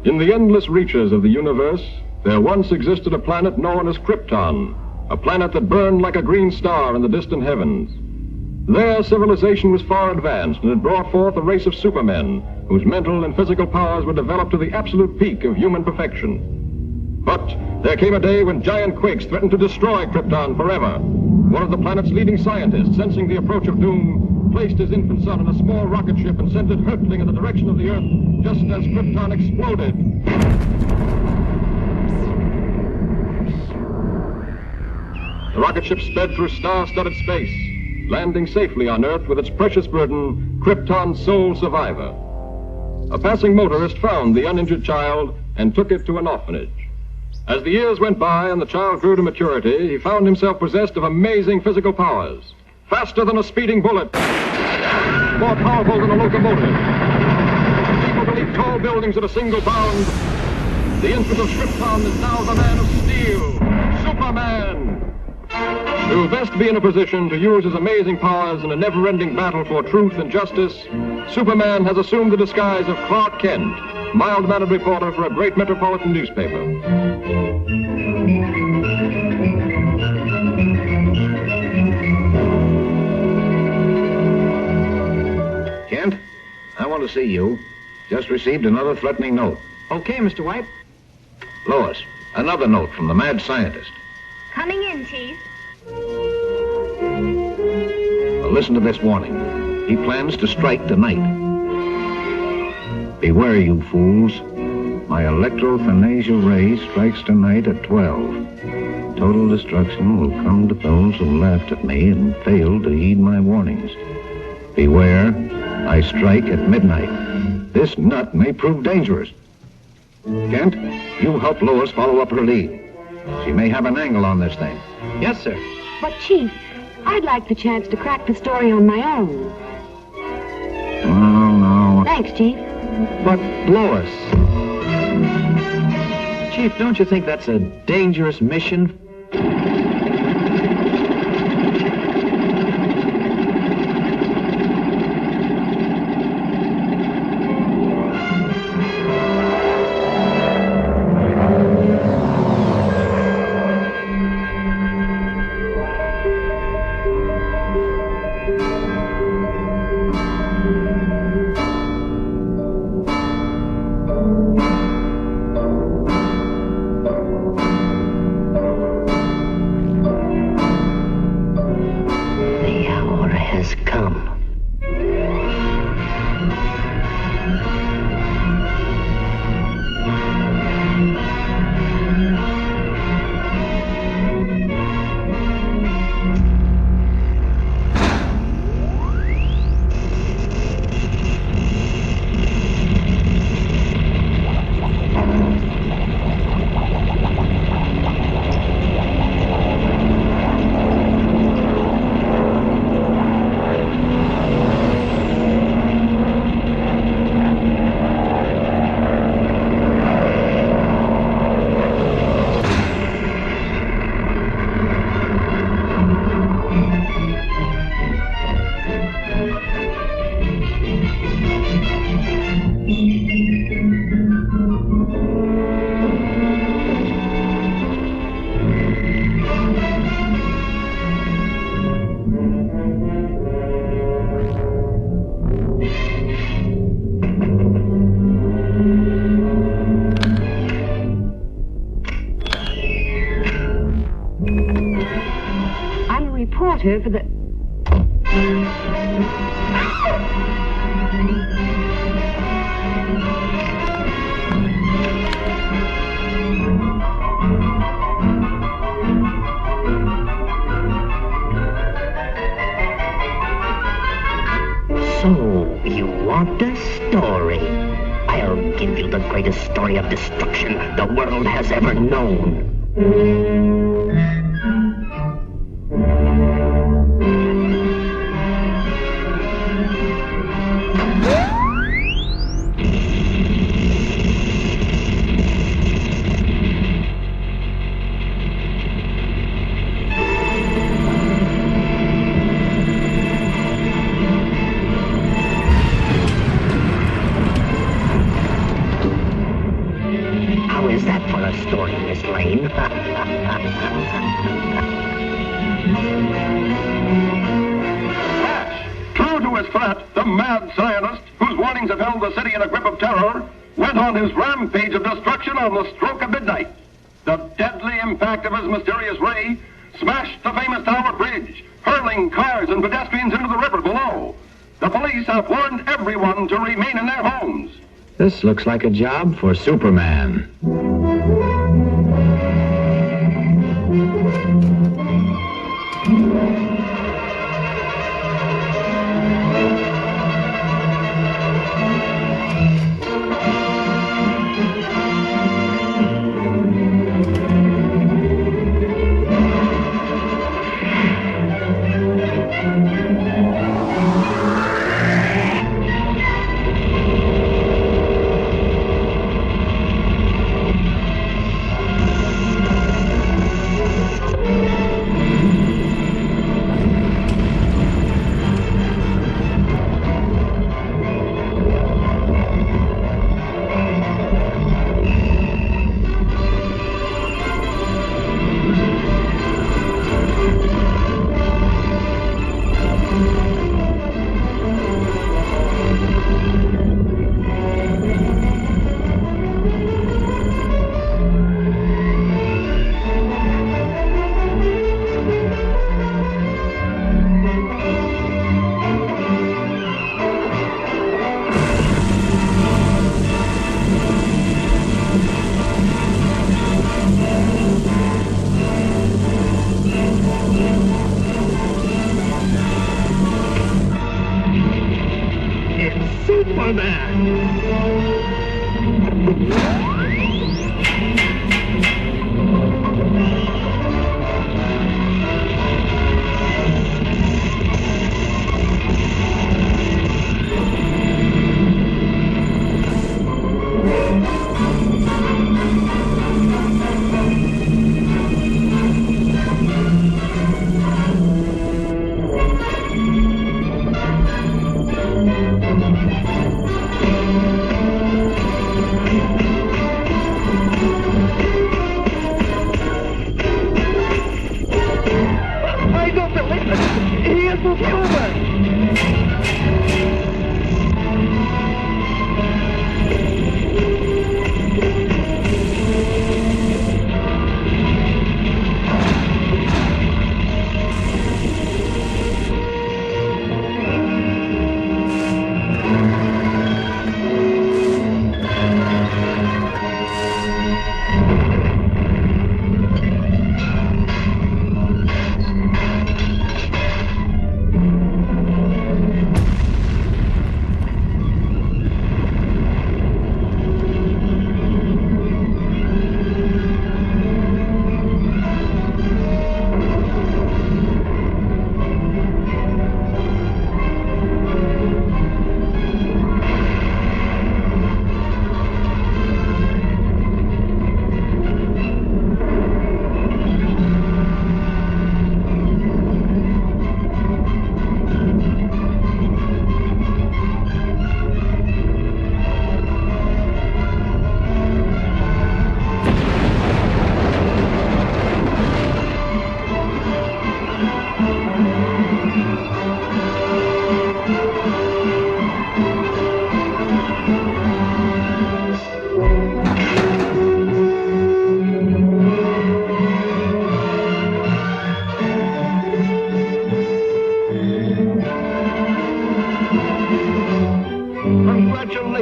In the endless reaches of the universe, there once existed a planet known as Krypton, a planet that burned like a green star in the distant heavens. There, civilization was far advanced and had brought forth a race of supermen whose mental and physical powers were developed to the absolute peak of human perfection. But there came a day when giant quakes threatened to destroy Krypton forever. One of the planet's leading scientists, sensing the approach of doom, placed his infant son in a small rocket ship and sent it hurtling in the direction of the Earth just as Krypton exploded. The rocket ship sped through star-studded space, landing safely on Earth with its precious burden, Krypton's sole survivor. A passing motorist found the uninjured child and took it to an orphanage. As the years went by and the child grew to maturity, he found himself possessed of amazing physical powers. Faster than a speeding bullet, more powerful than a locomotive, able to leap tall buildings at a single bound. The infant of Krypton is now the man of steel, Superman. To best be in a position to use his amazing powers in a never-ending battle for truth and justice, Superman has assumed the disguise of Clark Kent, mild-mannered reporter for a great metropolitan newspaper. Kent, I want to see you. Just received another threatening note. Okay, Mr. White. Lois, another note from the mad scientist. Coming in, Chief. Well, listen to this warning. He plans to strike tonight. Beware, you fools. My electrophanesia ray strikes tonight at 12. Total destruction will come to those who laughed at me and failed to heed my warnings. Beware, I strike at midnight. This nut may prove dangerous. Kent, you help Lois follow up her lead. She may have an angle on this thing. Yes, sir. But, Chief, I'd like the chance to crack the story on my own. Oh, no. Thanks, Chief. But, Lois... Chief, don't you think that's a dangerous mission? For the... So, you want a story? I'll give you the greatest story of destruction the world has ever known. mysterious threat, the mad scientist, whose warnings have held the city in a grip of terror, went on his rampage of destruction on the stroke of midnight. The deadly impact of his mysterious ray smashed the famous Tower Bridge, hurling cars and pedestrians into the river below. The police have warned everyone to remain in their homes. This looks like a job for Superman.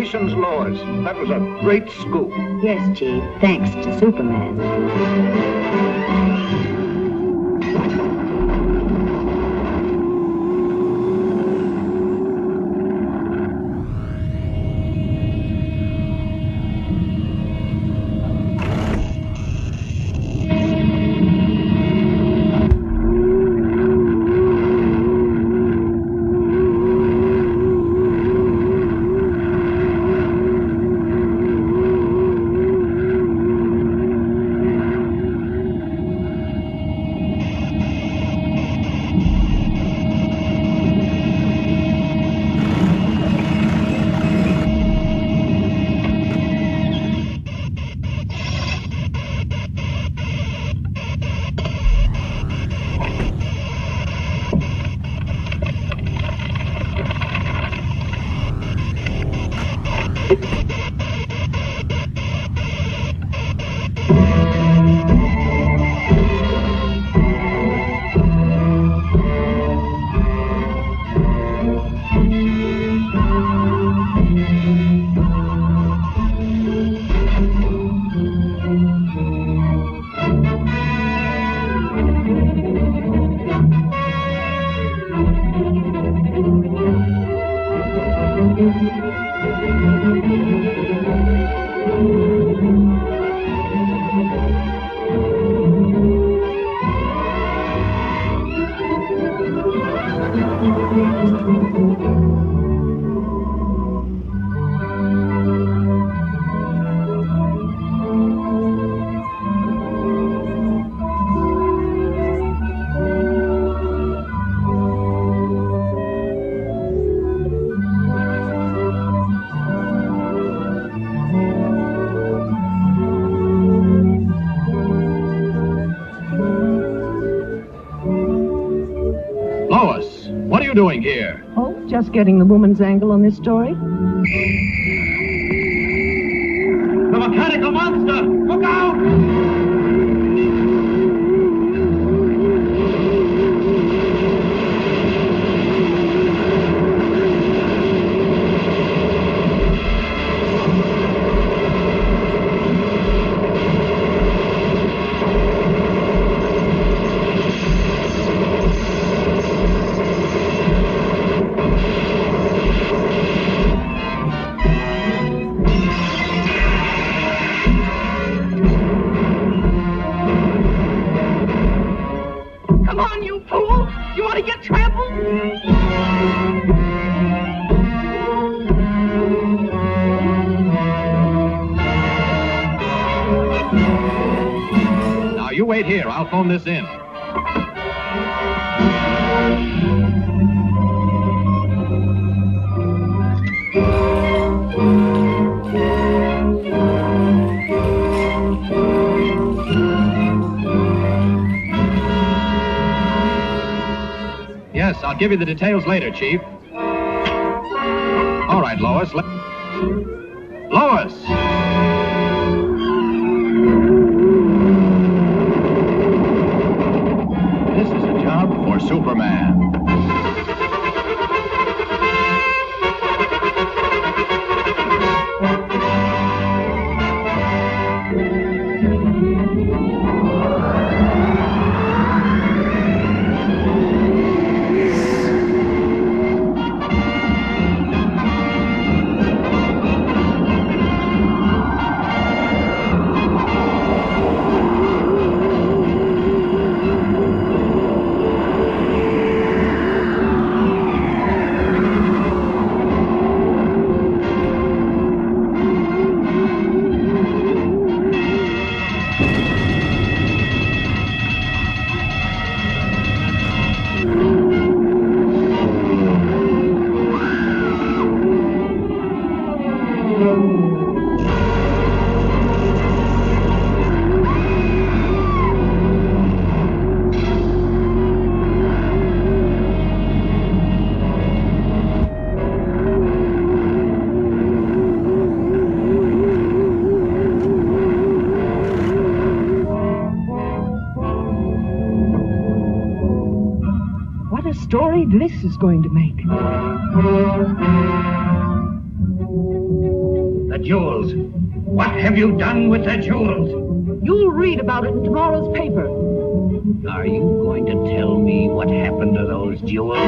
Congratulations, Lois. That was a great scoop. Yes, Chief, thanks to Superman. Lois, what are you doing here? Oh, just getting the woman's angle on this story. The mechanical monster! Look out! Come on, you fool! You want to get trampled? Now, you wait here. I'll phone this in. Yes, I'll give you the details later, Chief. All right, Lois. Lois! This is a job for Superman. What a story this is going to make. The jewels. What have you done with the jewels? You'll read about it in tomorrow's paper. Are you going to tell me what happened to those jewels?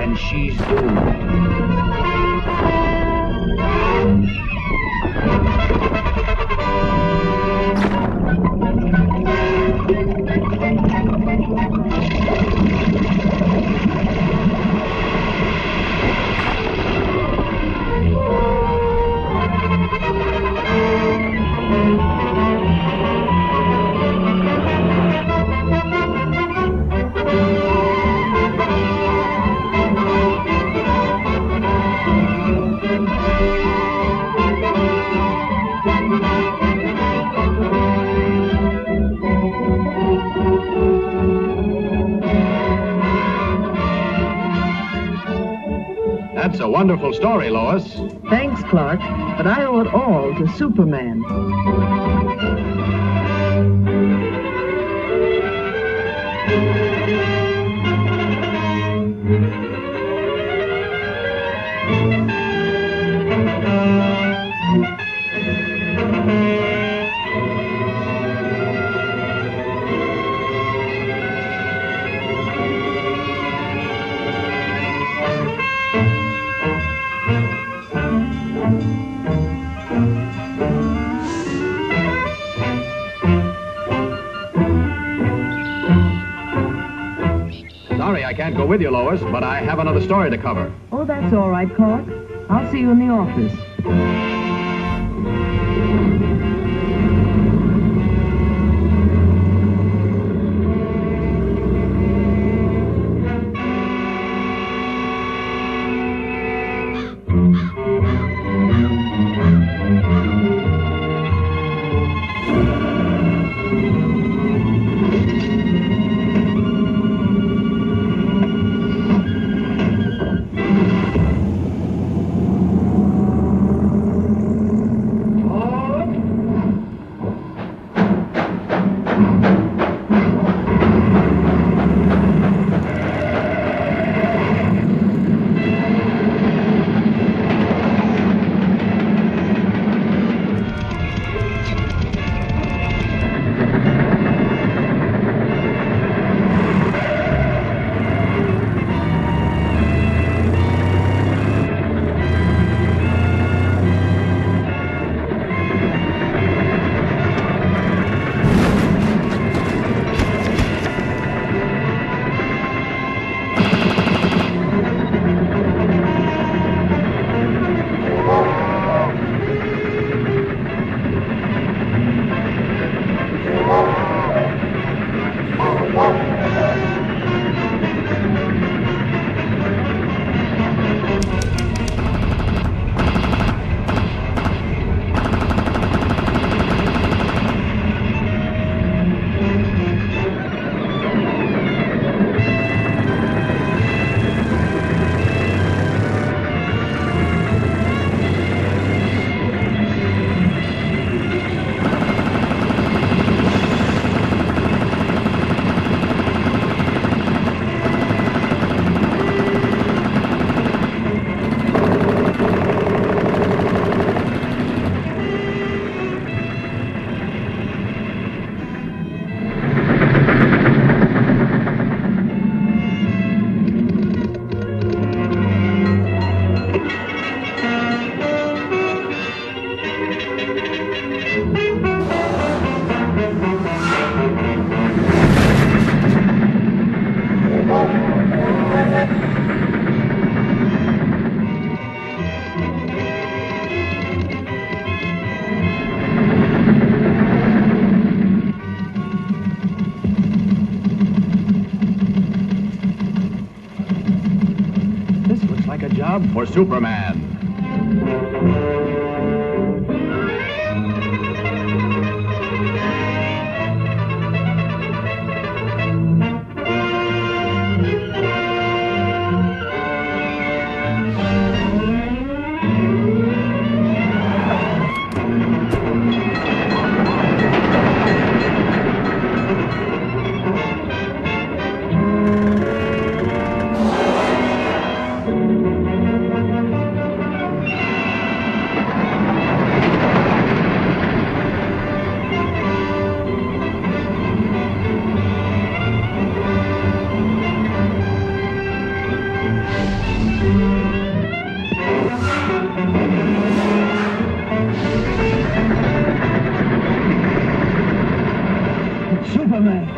and she's doomed. That's a wonderful story, Lois. Thanks, Clark, but I owe it all to Superman. Sorry I can't go with you, Lois, but I have another story to cover. Oh, that's all right, Clark. I'll see you in the office. Like a job for Superman. Superman.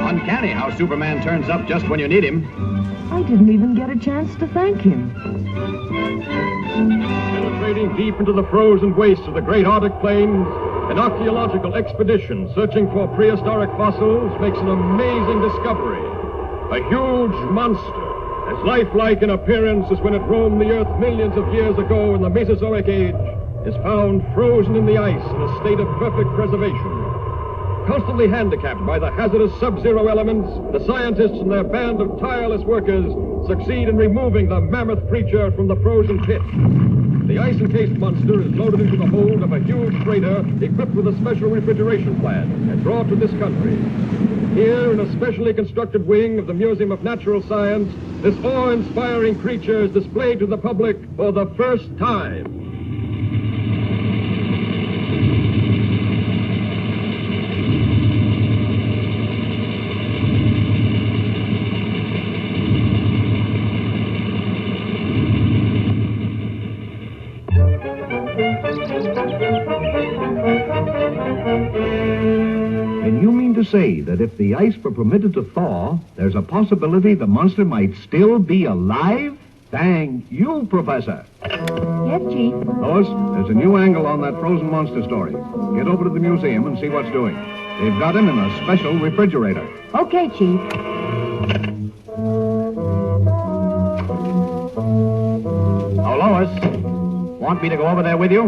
Uncanny how Superman turns up just when you need him. I didn't even get a chance to thank him. Penetrating deep into the frozen wastes of the great Arctic plains, an archaeological expedition searching for prehistoric fossils makes an amazing discovery. A huge monster, as lifelike in appearance as when it roamed the earth millions of years ago in the Mesozoic age, is found frozen in the ice in a state of perfect preservation. Constantly handicapped by the hazardous sub-zero elements, the scientists and their band of tireless workers succeed in removing the mammoth creature from the frozen pit. The ice-encased monster is loaded into the hold of a huge freighter equipped with a special refrigeration plant and brought to this country. Here, in a specially constructed wing of the Museum of Natural Science, this awe-inspiring creature is displayed to the public for the first time. And you mean to say that if the ice were permitted to thaw, there's a possibility the monster might still be alive? Thank you, Professor. Yes, Chief. Lois, there's a new angle on that frozen monster story. Get over to the museum and see what's doing. They've got him in a special refrigerator. Okay, Chief. Oh, Lois, want me to go over there with you?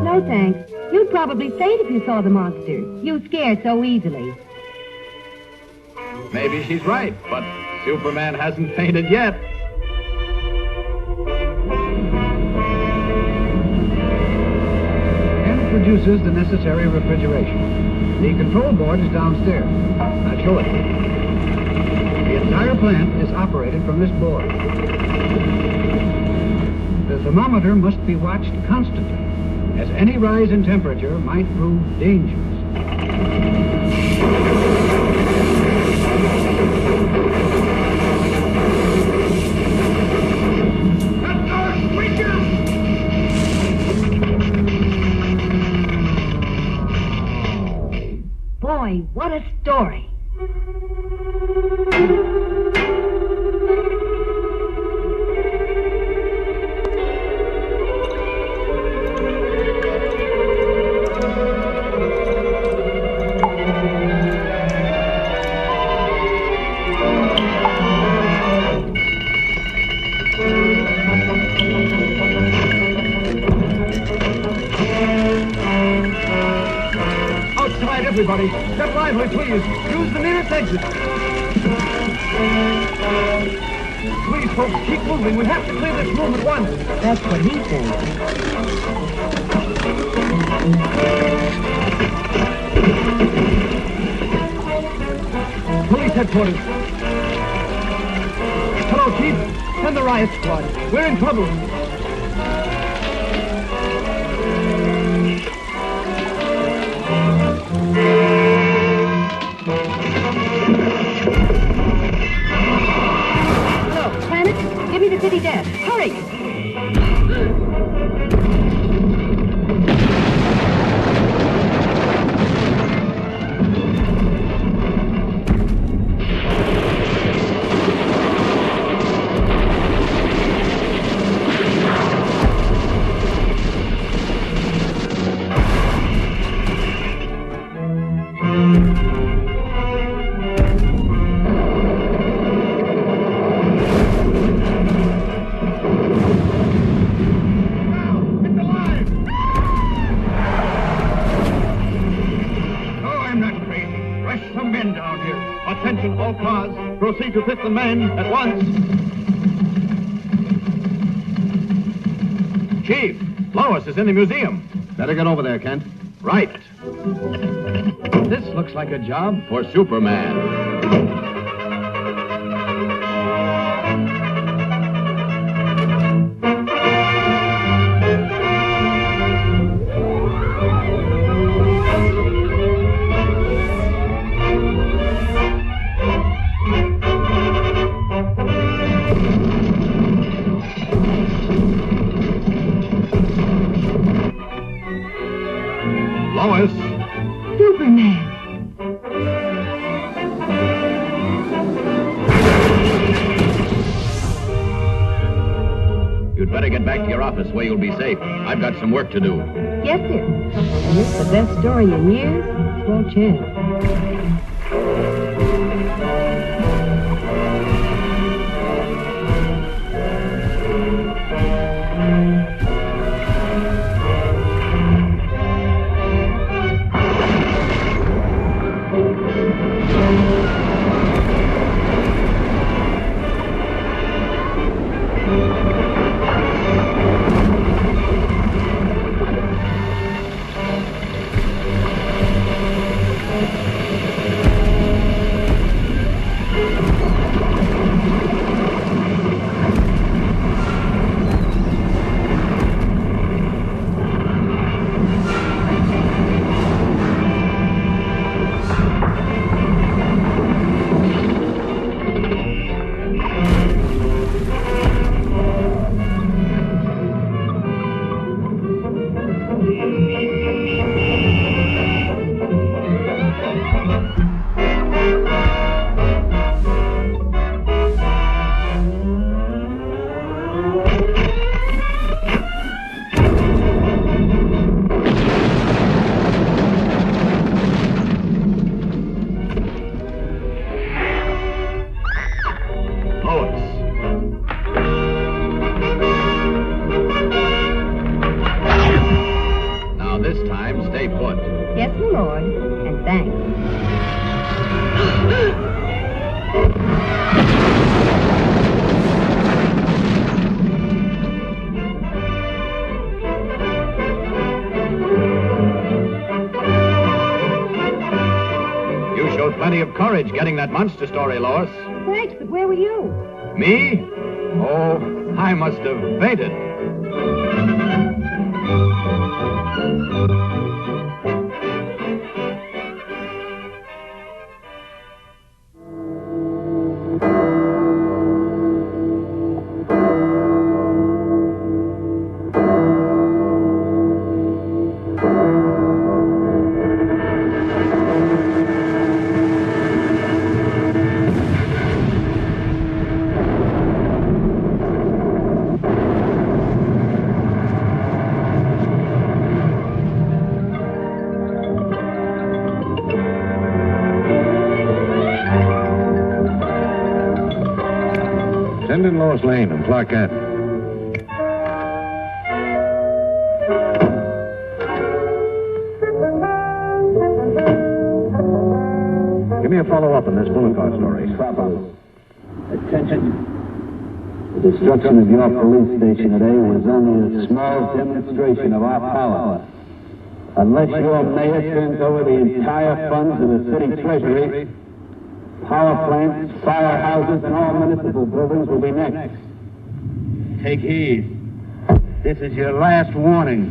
No, thanks. You'd probably faint if you saw the monster. You scare so easily. Maybe she's right, but Superman hasn't fainted yet. And produces the necessary refrigeration. The control board is downstairs. I'll show it. The entire plant is operated from this board. The thermometer must be watched constantly, as any rise in temperature might prove dangerous. Boy, what What a story. Outside, everybody. Step lively, please. Use the nearest exit. Please, folks, keep moving. We have to clear this room at once. That's what he thinks. Police headquarters. Hello, Chief. Send the riot squad. We're in trouble. Hello, Planet. Give me the city desk. Hurry. Attention, all cars. Proceed to fit the men at once. Chief, Lois is in the museum. Better get over there, Kent. Right. This looks like a job for Superman. Lois. Superman. You'd better get back to your office where you'll be safe. I've got some work to do. Yes, sir. And it's the best story in years. Swell chance. Yes, my lord, and thanks. You showed plenty of courage getting that monster story, Lois. Thanks, but where were you? Me? Oh, I must have fainted. Send in Lois Lane and Clark Kent. Give me a follow-up on this bullet car story. Attention. The destruction of your police station today was only a small demonstration of our power. Unless your mayor turns over the entire funds of the city treasury, power plants, firehouses, and all municipal buildings will be next. Take heed. This is your last warning.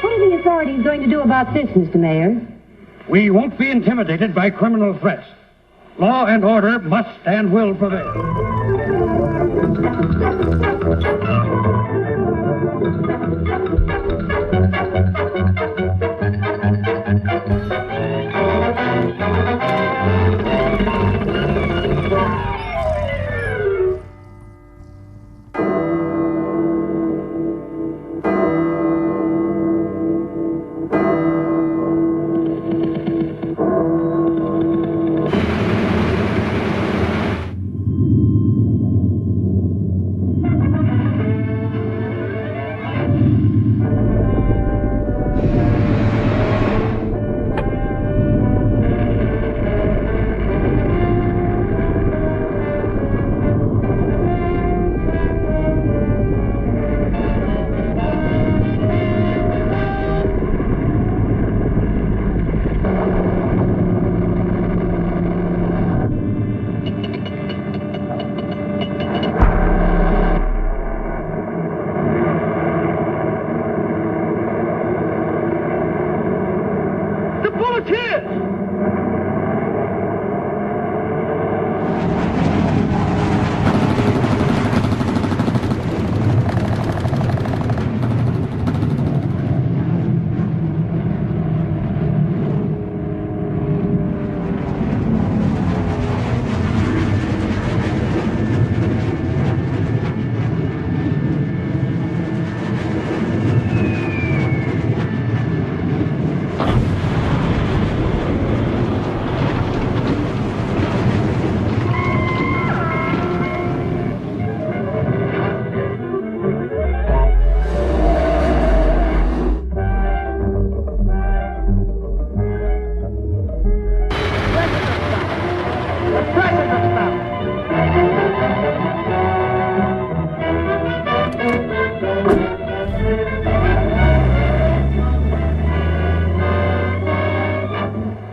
What are the authorities going to do about this, Mr. Mayor? We won't be intimidated by criminal threats. Law and order must and will prevail.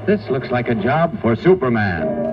This looks like a job for Superman.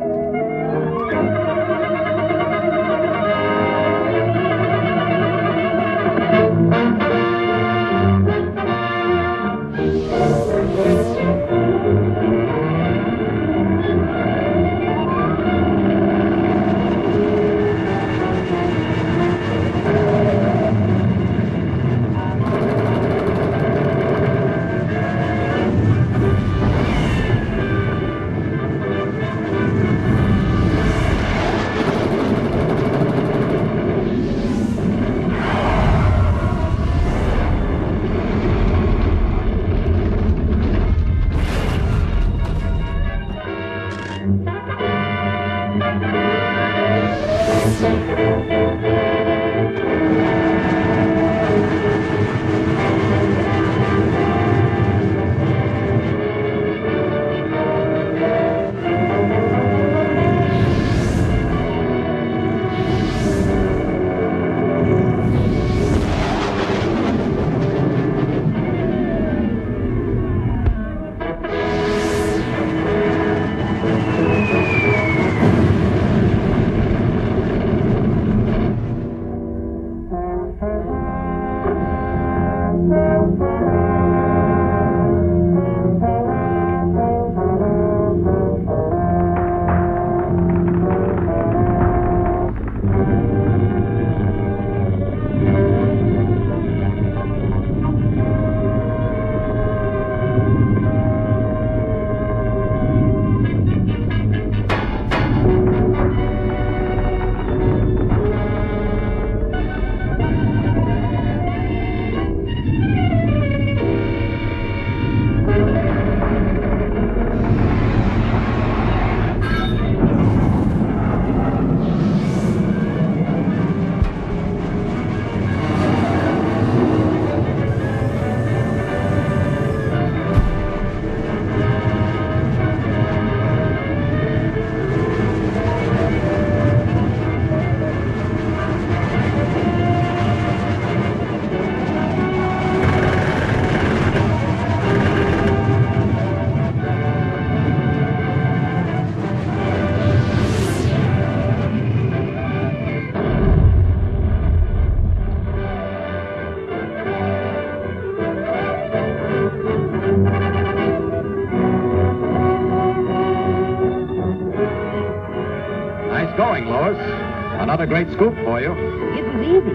a great scoop for you. It was easy.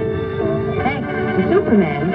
Thanks to Superman.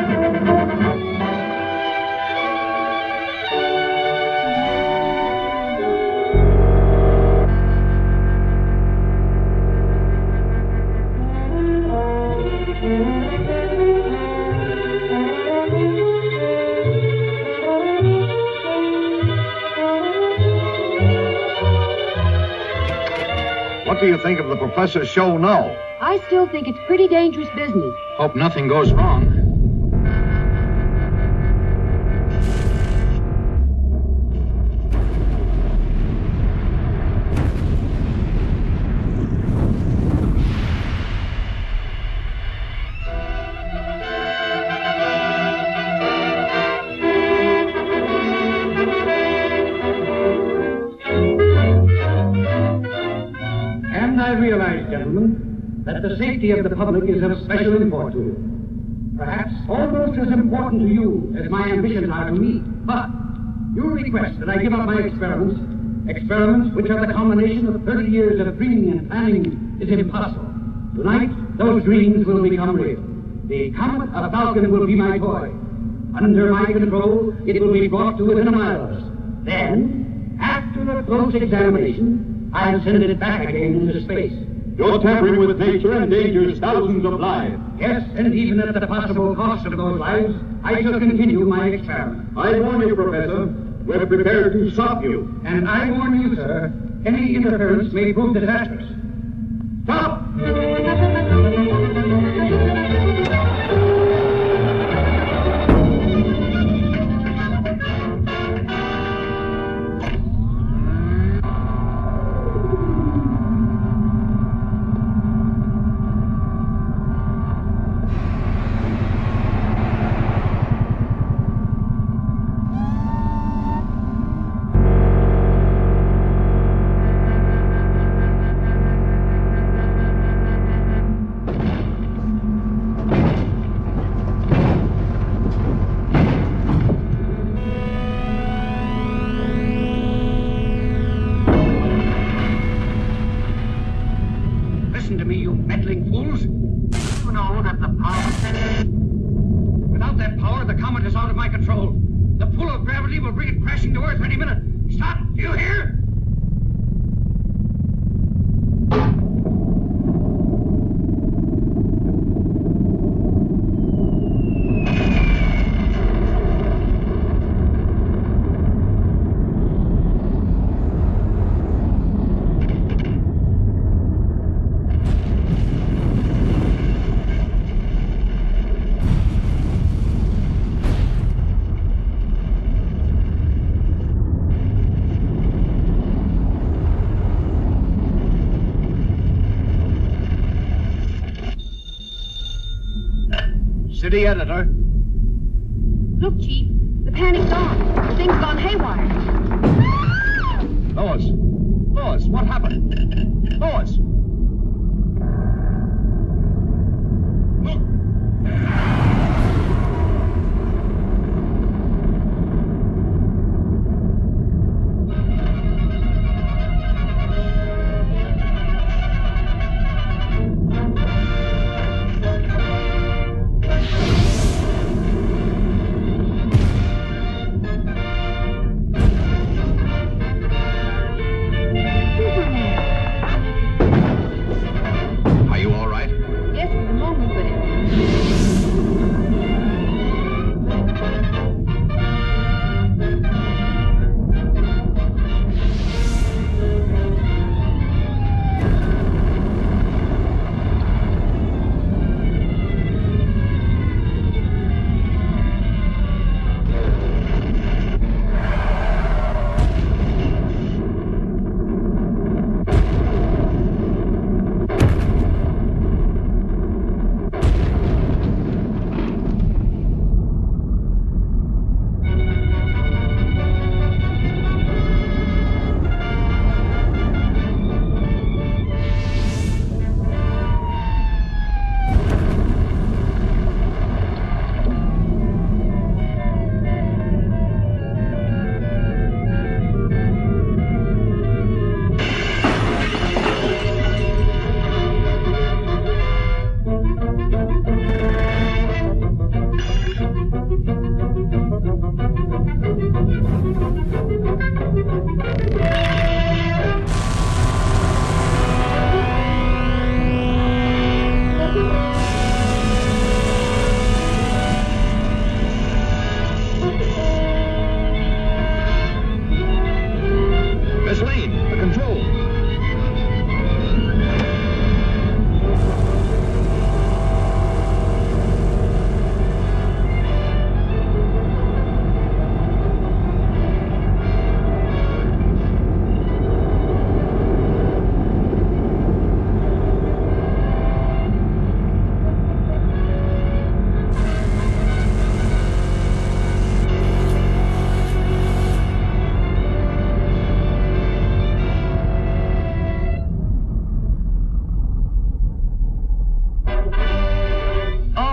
What do you think of the professor's show now? I still think it's pretty dangerous business. Hope nothing goes wrong. And I realize, gentlemen, that the safety of the public is of special import to you. Perhaps almost as important to you as my ambitions are to me. But you request that I give up my experiments which are the combination of 30 years of dreaming and planning is impossible. Tonight, those dreams will become real. The Comet of Falcon will be my toy. Under my control, it will be brought to within a mile of us. Then, after a close examination, I'll send it back again into space. You're tampering with nature and endangers thousands of lives. Yes, and even at the possible cost of those lives, I shall continue my experiment. I warn you, Professor, we're prepared to stop you. And I warn you, sir, any interference may prove disastrous. Stop! Listen to me, you meddling fools. You know that the power... Without that power, the comet is out of my control. The pull of gravity will bring it crashing to Earth any minute. Stop! Do you hear? City editor. Look, Chief, the panic's on. The thing's gone haywire. Lois! Lois, what happened? Lois!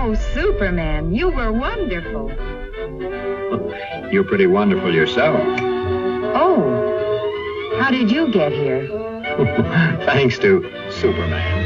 Oh, Superman, you were wonderful. You're pretty wonderful yourself. Oh, how did you get here? Thanks to Superman.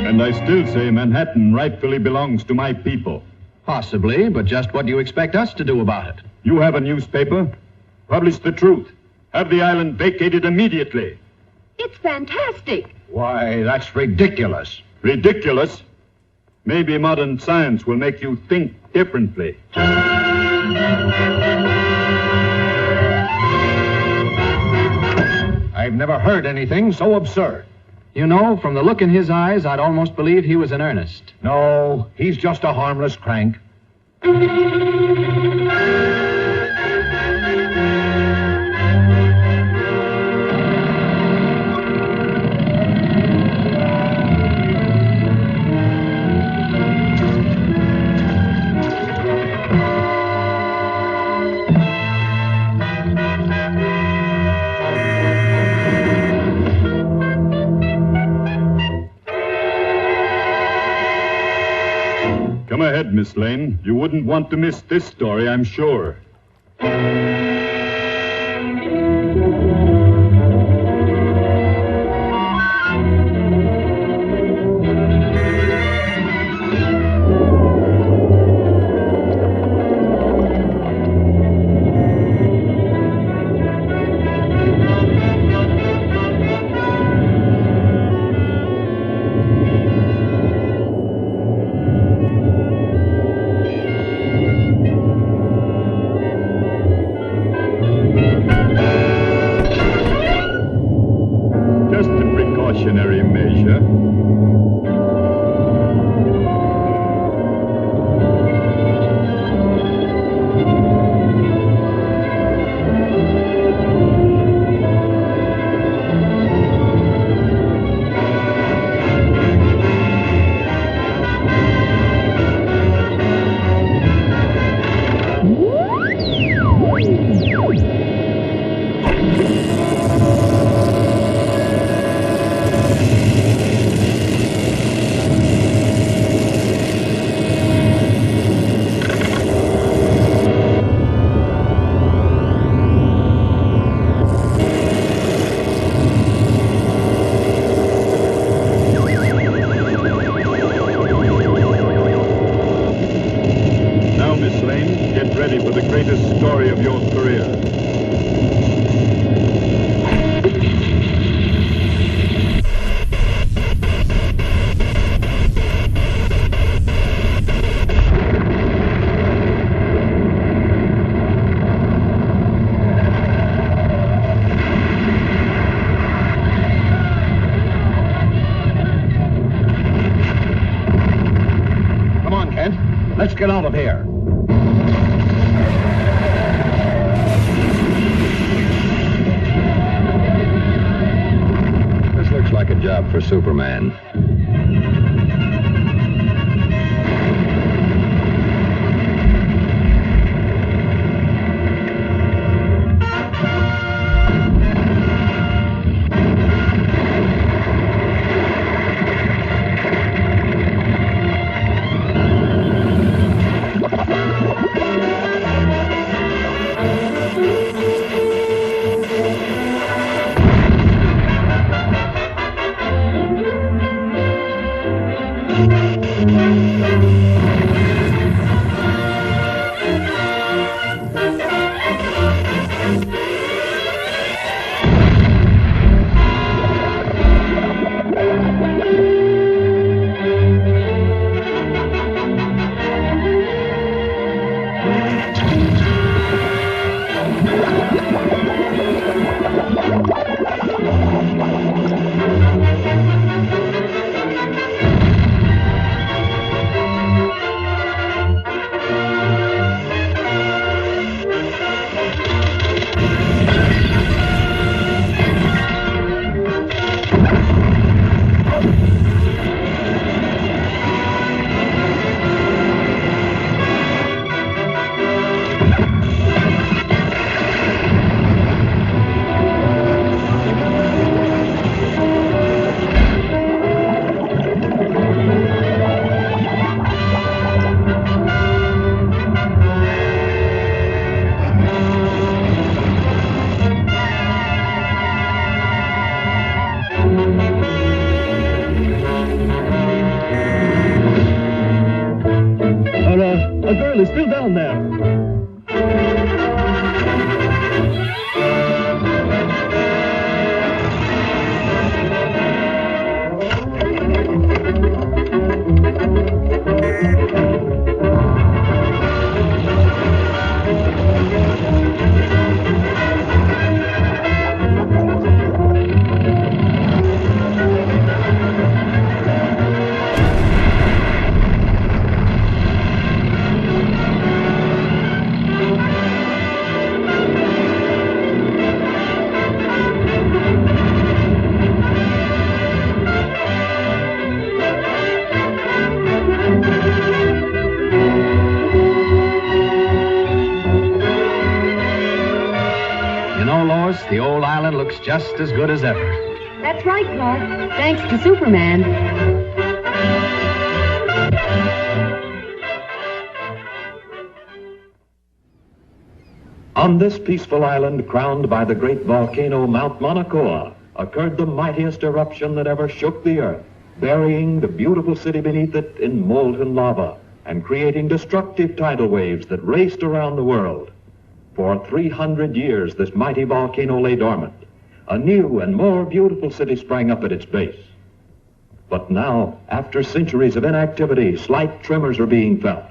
And I still say Manhattan rightfully belongs to my people. Possibly, but just what do you expect us to do about it? You have a newspaper. Publish the truth. Have the island vacated immediately. It's fantastic. Why, that's ridiculous. Ridiculous? Maybe modern science will make you think differently. I've never heard anything so absurd. You know, from the look in his eyes, I'd almost believe he was in earnest. No, he's just a harmless crank. Come ahead, Miss Lane. You wouldn't want to miss this story, I'm sure. Just a precautionary measure. Now, Miss Lane, get ready for the greatest story of your career. Come on, Kent. Let's get out of here. This looks like a job for Superman. A girl is still down there. The old island looks just as good as ever. That's right, Clark. Thanks to Superman. On this peaceful island, crowned by the great volcano Mount Mauna Kea, occurred the mightiest eruption that ever shook the earth, burying the beautiful city beneath it in molten lava and creating destructive tidal waves that raced around the world. For 300 years, this mighty volcano lay dormant. A new and more beautiful city sprang up at its base. But now, after centuries of inactivity, slight tremors are being felt.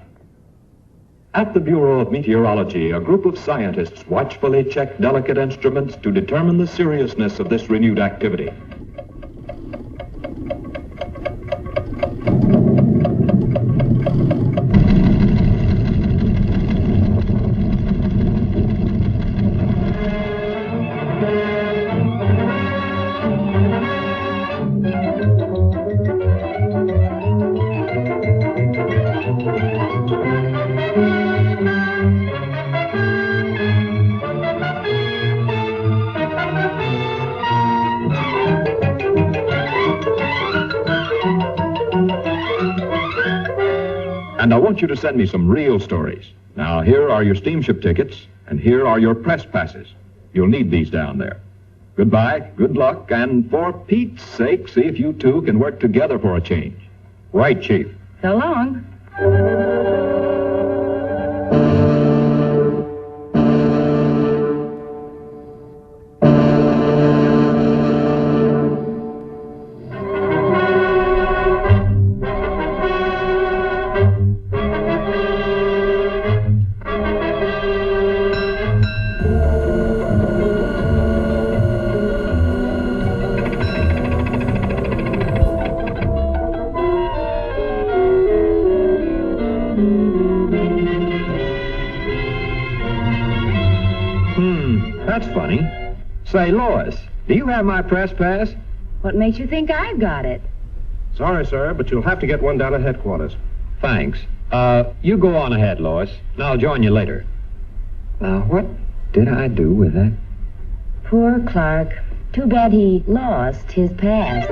At the Bureau of Meteorology, a group of scientists watchfully check delicate instruments to determine the seriousness of this renewed activity. And I want you to send me some real stories. Now, here are your steamship tickets, and here are your press passes. You'll need these down there. Goodbye, good luck, and for Pete's sake, see if you two can work together for a change. Right, Chief. So long. That's funny. Say, Lois, do you have my press pass? What makes you think I've got it? Sorry, sir, but you'll have to get one down at headquarters. Thanks. You go on ahead, Lois, and I'll join you later. Now, what did I do with that? Poor Clark. Too bad he lost his pass.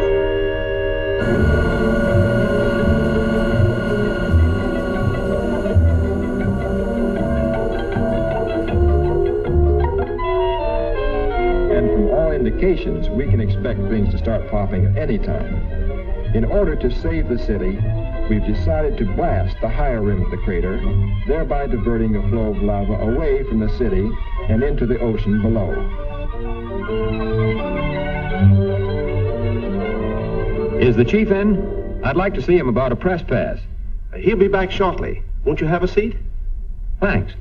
Indications, we can expect things to start popping at any time. In order to save the city, we've decided to blast the higher rim of the crater, thereby diverting a flow of lava away from the city and into the ocean below. Is the chief in? I'd like to see him about a press pass. He'll be back shortly. Won't you have a seat? Thanks.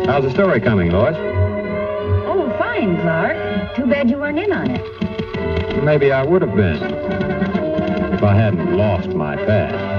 How's the story coming, Lois? Oh, fine, Clark. Too bad you weren't in on it. Maybe I would have been if I hadn't lost my pad.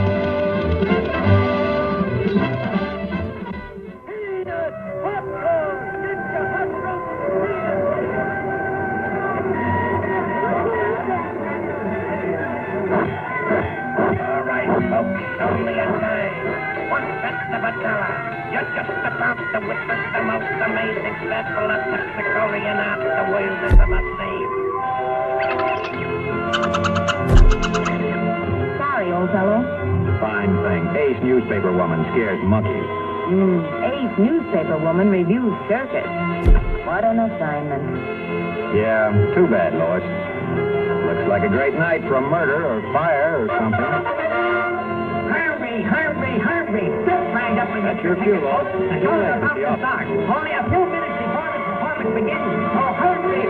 To witness the most amazing spectacle of technical reenact the world is about seen. Sorry, old fellow. Fine thing. Ace newspaper woman scares monkeys. Ace newspaper woman reviews circus. What an assignment. Yeah, too bad, Lois. Looks like a great night for a murder or fire or something. Hurry! Don't wind up with That's your cue, Lois. The show's about to start. Only a few minutes before the performance begins. So hurry!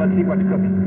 Let's see what's cooking.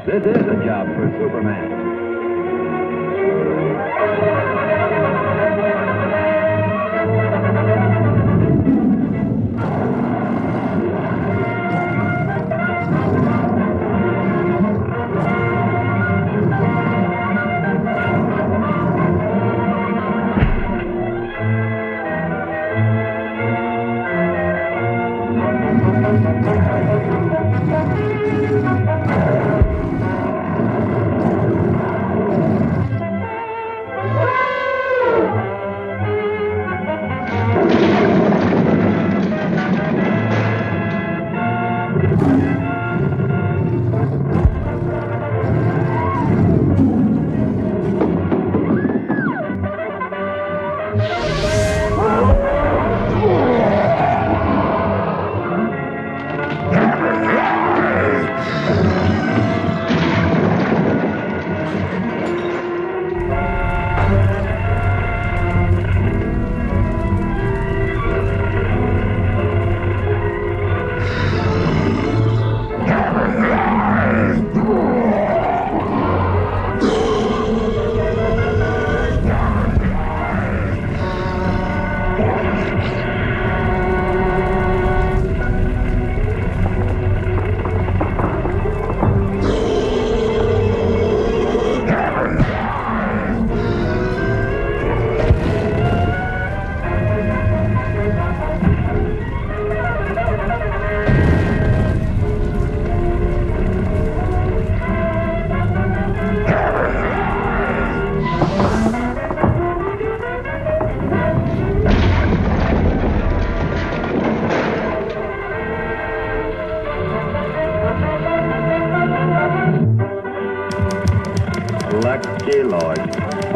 This is a job for Superman.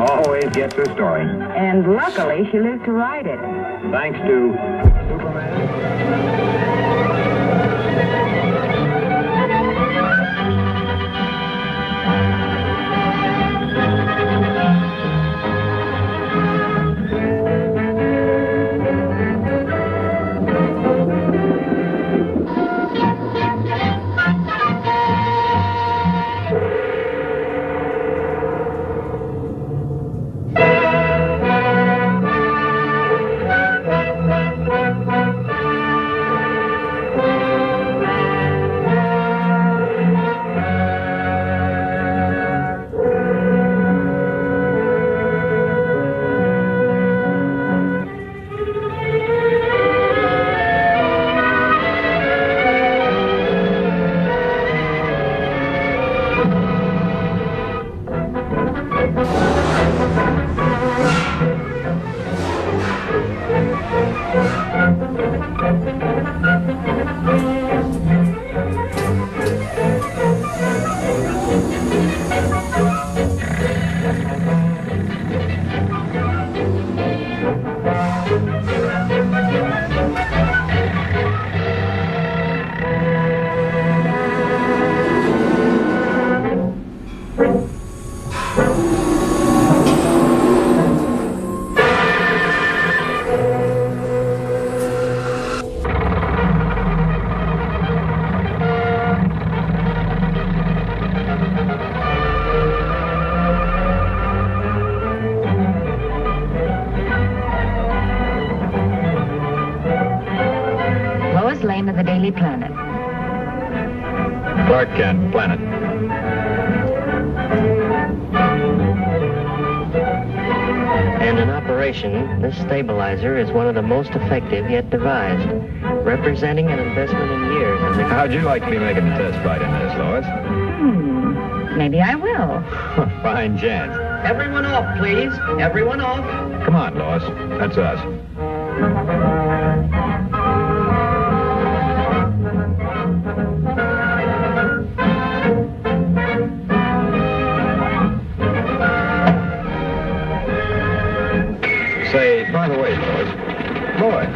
always gets her story. And luckily, she lives to ride it. Thanks to Superman. Lois Lane of the Daily Planet. Clark Kent, Planet. And in operation, this stabilizer is one of the most effective yet devised, representing an investment in years. How'd you like to be making the test flight in this, Lois? Maybe I will. Fine chance. Everyone off, please. Everyone off. Come on, Lois. That's us. Say, by the way, Lois.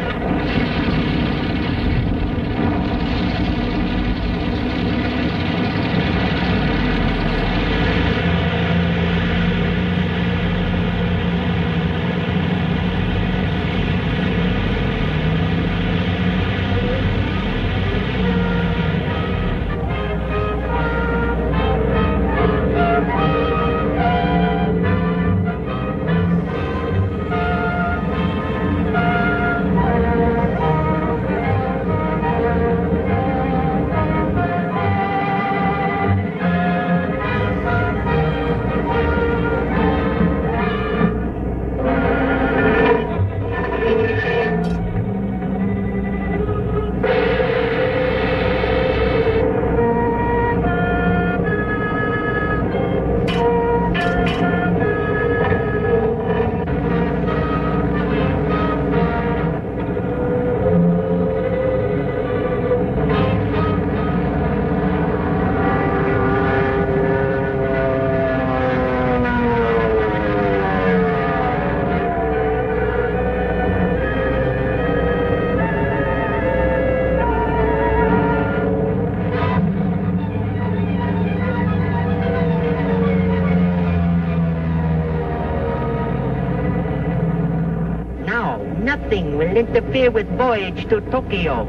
Nothing will interfere with voyage to Tokyo.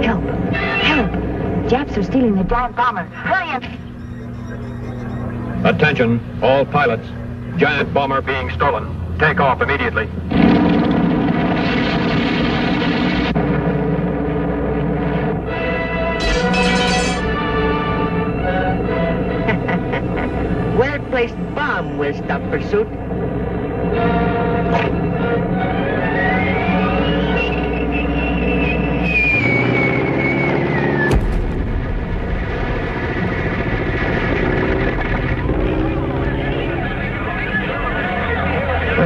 Help! Help! Japs are stealing the giant bomber. Hurry up! Attention, all pilots. Giant bomber being stolen. Take off immediately. Well-placed bomb will stop pursuit.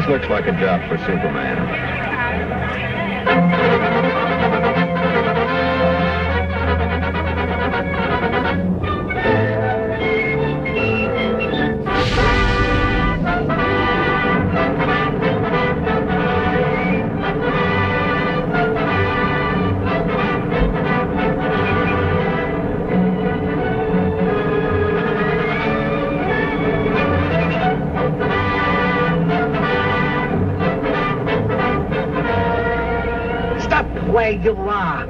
This looks like a job for Superman. Where you are.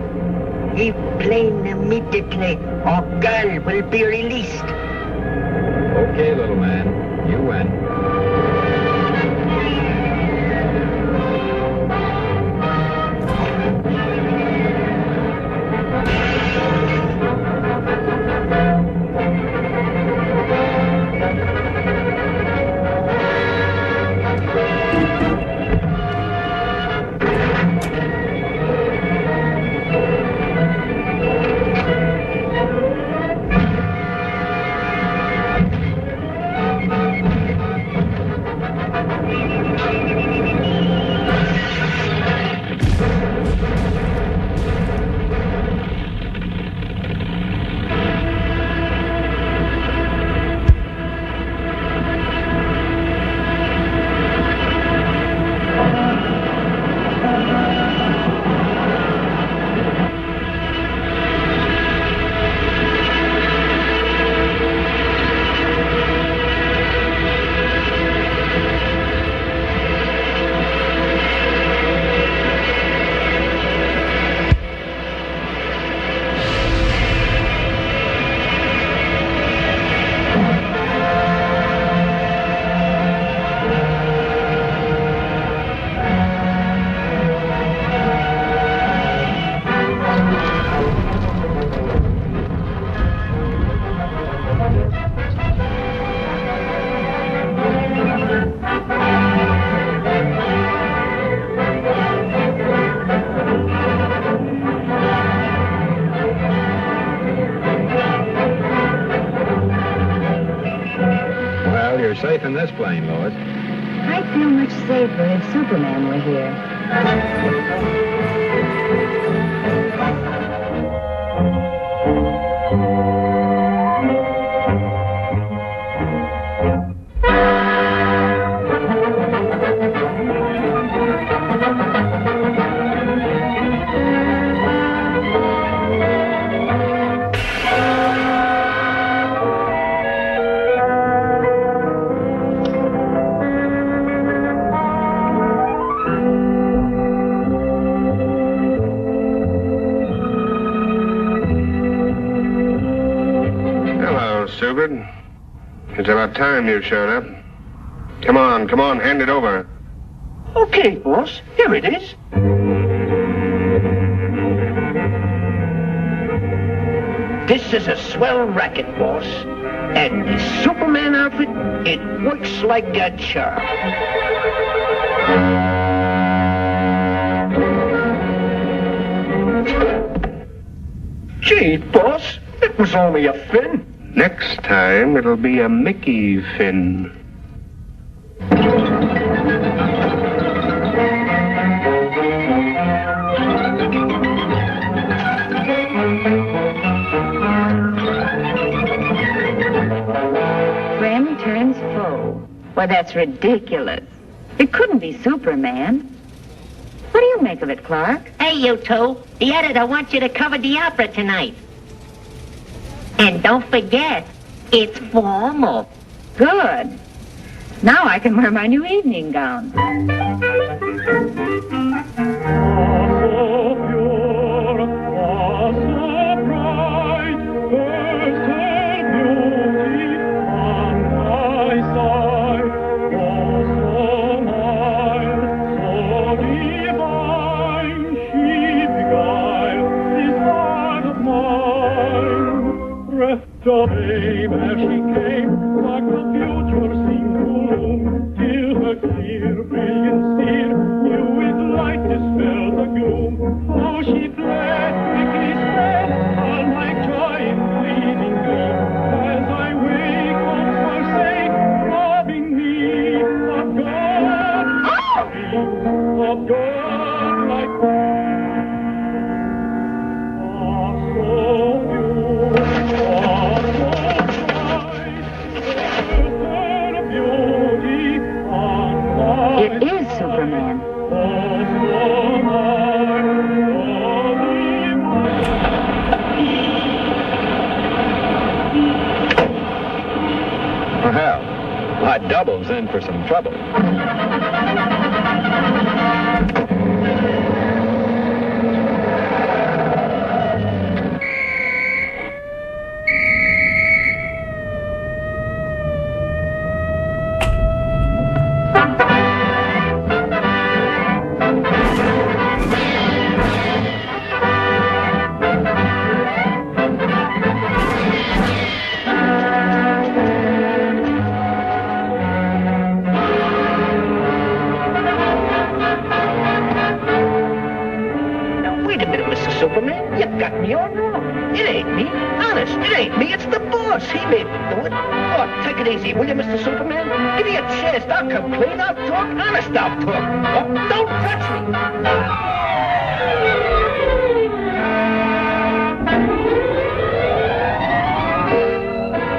Leave plane immediately, or girl will be released. Okay, little man. You win. Well, you're safe in this plane, Lois. I'd feel much safer if Superman were here. Stupid. It's about time you showed up. Come on, hand it over. Okay, boss. Here it is. This is a swell racket, boss. And the Superman outfit, it works like a charm. Gee, boss, it was only a fin. Next time, it'll be a Mickey fin. Friend turns foe. Well, that's ridiculous. It couldn't be Superman. What do you make of it, Clark? Hey, you two. The editor wants you to cover the opera tonight. And don't forget, it's formal. Good. Now I can wear my new evening gown. The babe as she came, like the future seemed to loom, till her clear, brilliant steer knew with light dispelled the gloom. How she fled, quickly sped, on my giant bleeding gleam, as I wake on forsake, robbing me of God. That doubles in for some trouble. Wait a minute, Mr. Superman. You've got me all wrong. It ain't me. Honest, it ain't me. It's the boss. He made me do it. Oh, take it easy, will you, Mr. Superman? Give me a chance. I'll come clean. I'll talk. Honest, I'll talk. Oh, don't touch me.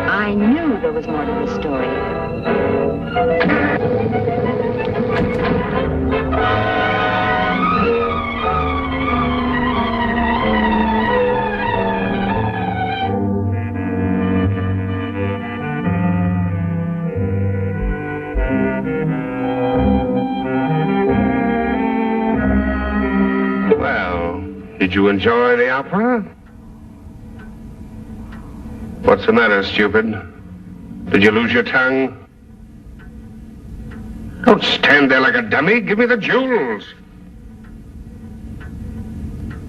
I knew there was more to the story. Well, did you enjoy the opera? What's the matter, stupid? Did you lose your tongue? Don't stand there like a dummy. Give me the jewels.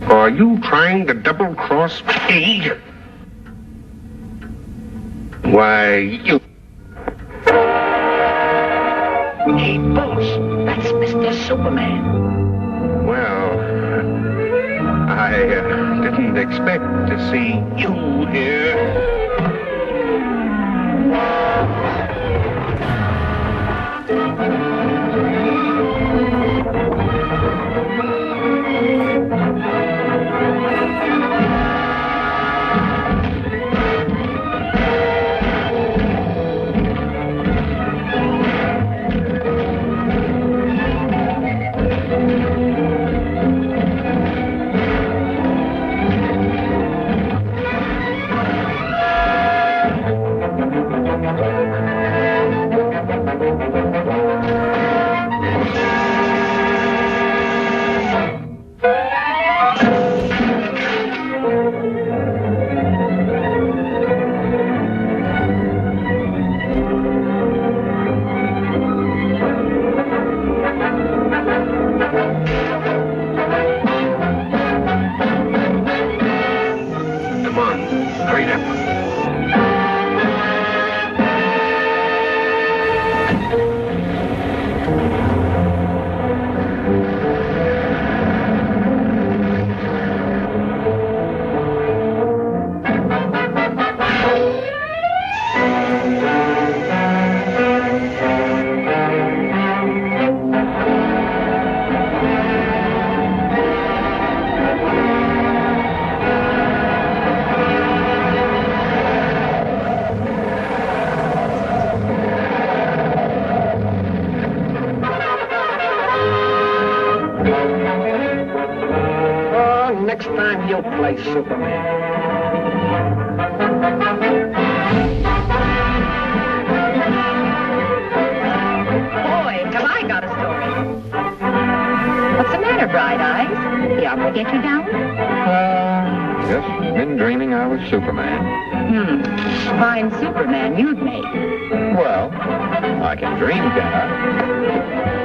Are you trying to double-cross me? Why, you... Hey, boss, that's Mr. Superman. Well, I didn't expect to see you here. Next time you'll play Superman. Boy, have I got a story. What's the matter, Bright Eyes? The opera get you down? Just been dreaming I was Superman. Fine Superman you'd make. Well, I can dream, can I?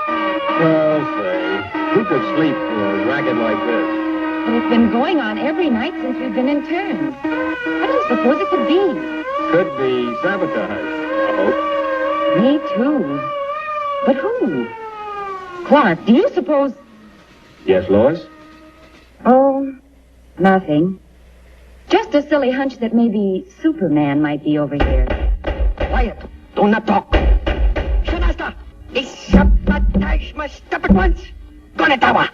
Oh, say, who could sleep through a racket like this? But it's been going on every night since we've been interned. What do you suppose it could be? Could be sabotage, I hope. Me too. But who? Clark, do you suppose... Yes, Lois? Oh, nothing. Just a silly hunch that maybe Superman might be over here. Quiet. Do not talk. Shanasta. Is sabotage must stop at once. Gonetawa.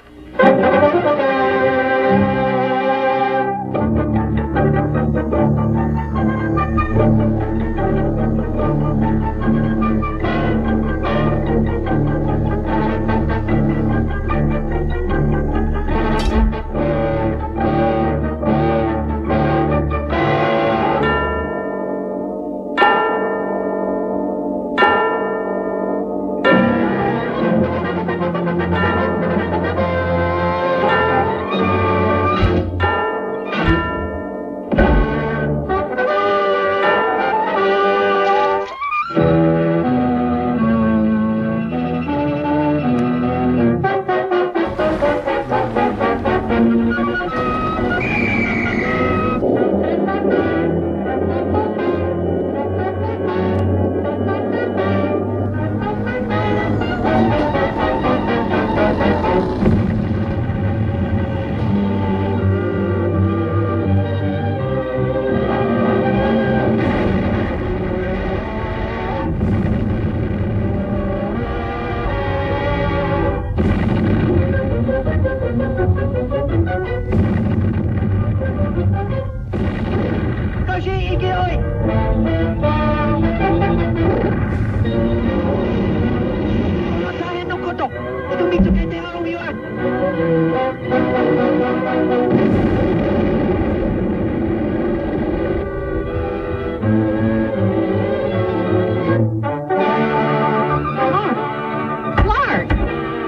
Clark!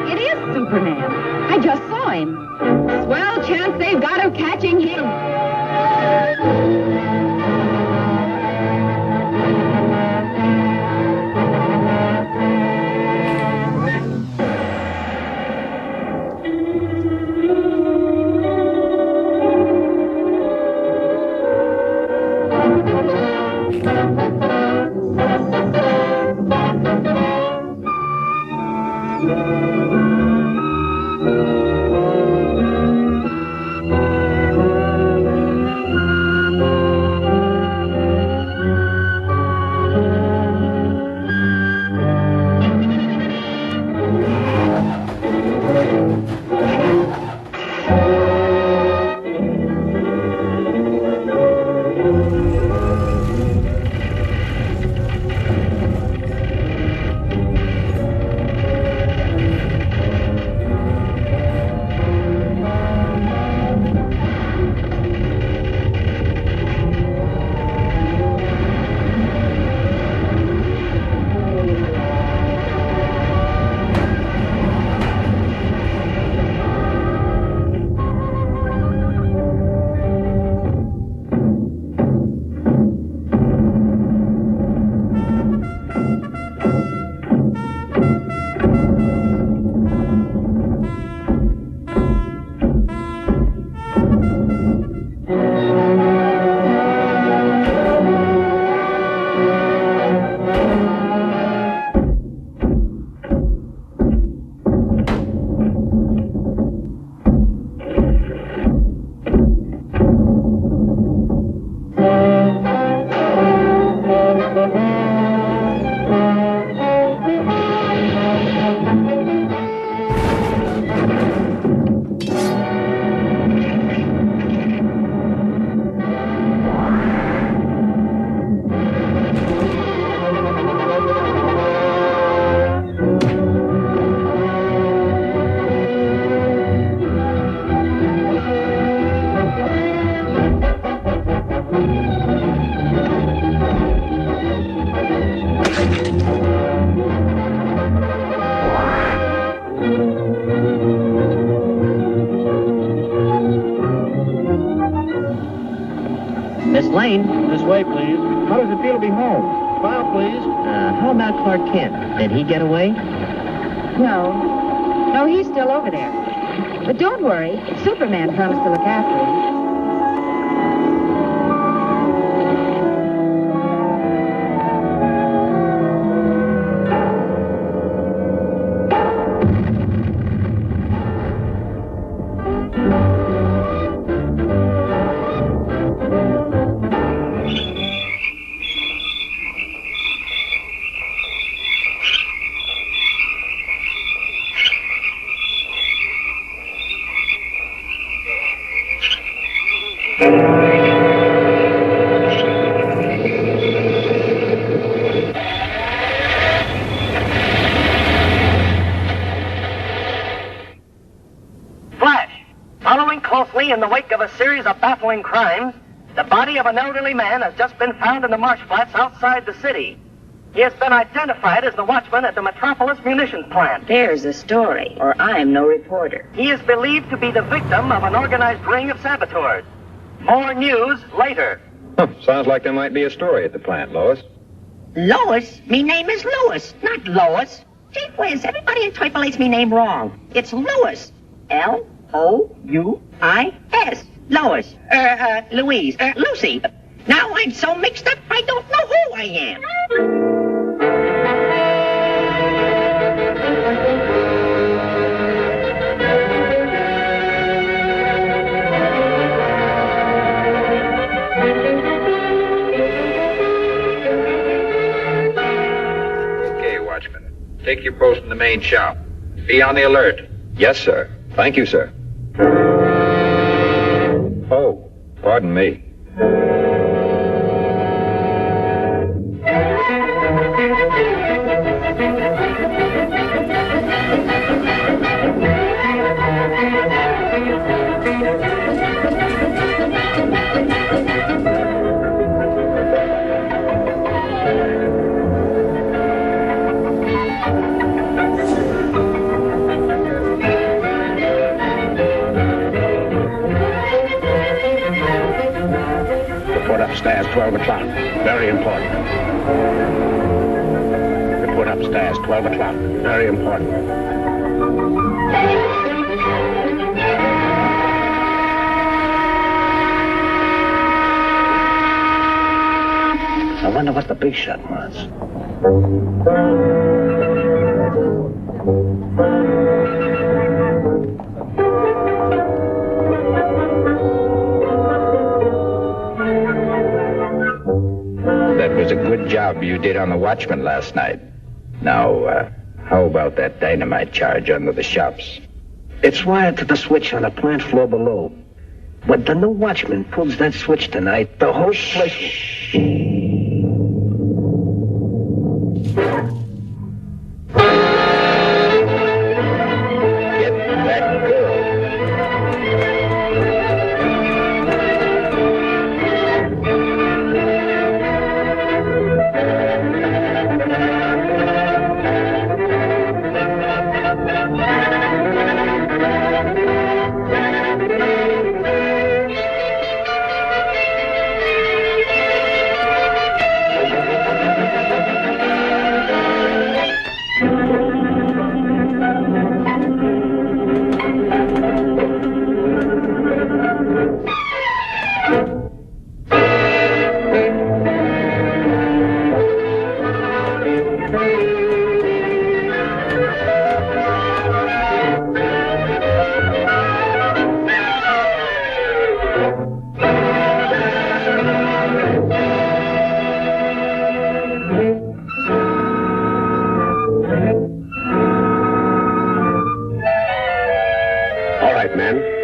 It is Superman. I just saw him. Swell chance they've got of catching him. Miss Lane? This way, please. How does it feel to be home? Smile, please. How about Clark Kent? Did he get away? No, he's still over there. But don't worry, Superman promised to look after him. In the wake of a series of baffling crimes, the body of an elderly man has just been found in the marsh flats outside the city. He has been identified as the watchman at the Metropolis munitions plant. There's a story, or I'm no reporter. He is believed to be the victim of an organized ring of saboteurs. More news later. Sounds like there might be a story at the plant, Lois. Lois? Me name is Louis, not Lois. Gee whiz, everybody interpolates me name wrong. It's Louis. L-O-U-I-S. Lois. Louise. Lucy. Now I'm so mixed up, I don't know who I am. Okay, Watchman. Take your post in the main shop. Be on the alert. Yes, sir. Thank you, sir. Oh, pardon me. Upstairs, 12 o'clock. Very important. Report upstairs, 12 o'clock. Very important. I wonder what the big shot was. That was a good job you did on the Watchman last night. Now, how about that dynamite charge under the shops? It's wired to the switch on the plant floor below. When the new watchman pulls that switch tonight, the whole place will... Get that girl.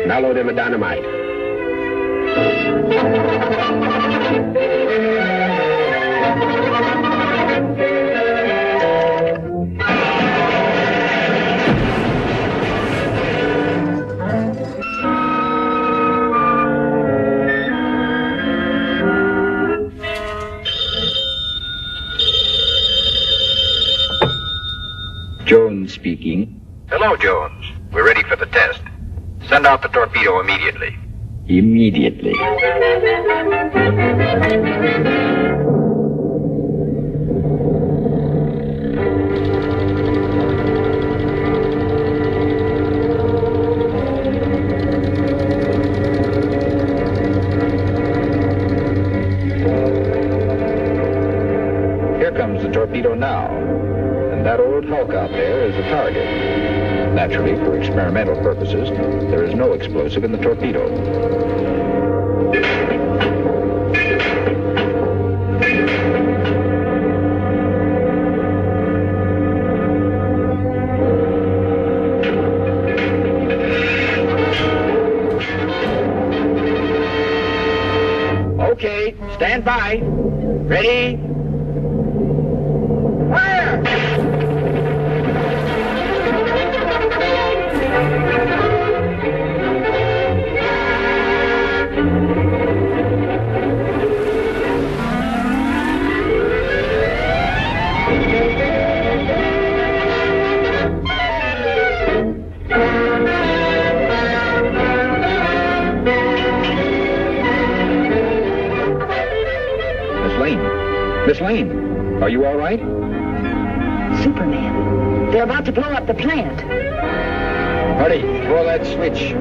Now load in the dynamite. Jones speaking. Hello, Jones. We're ready for the test. Send out the torpedo immediately. Immediately. torpedo now. And that old hulk out there is the target. Naturally, for experimental purposes, there is no explosive in the torpedo. Okay, stand by. Ready? Fire! Miss Lane, are you all right? Superman. They're about to blow up the plant. Hurry, throw that switch.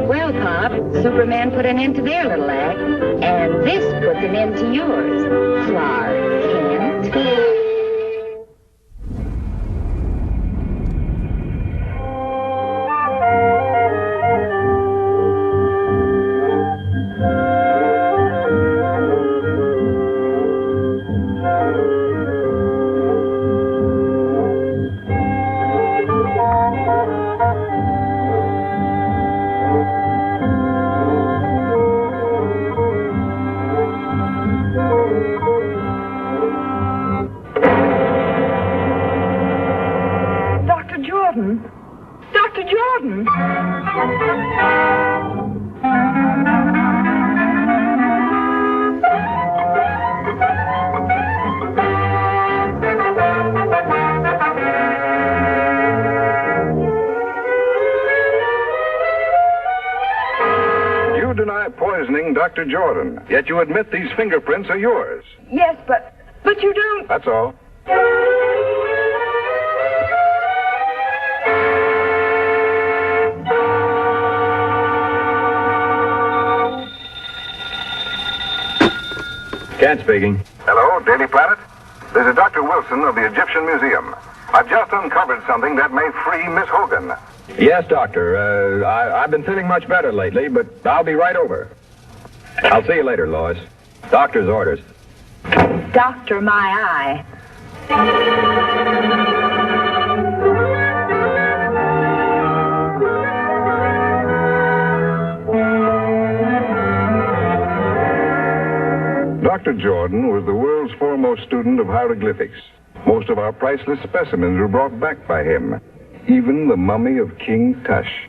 Well, Pop, Superman put an end to their little act, and this puts an end to yours. Clark Kent. Dr. Jordan! You deny poisoning Dr. Jordan, yet you admit these fingerprints are yours. Yes, but you don't... That's all. Kent speaking. Hello, Daily Planet. This is Dr. Wilson of the Egyptian Museum. I've just uncovered something that may free Miss Hogan. Yes, Doctor. I've been feeling much better lately, but I'll be right over. I'll see you later, Lois. Doctor's orders. Doctor, my eye. Dr. Jordan was the world's foremost student of hieroglyphics. Most of our priceless specimens were brought back by him, even the mummy of King Tush.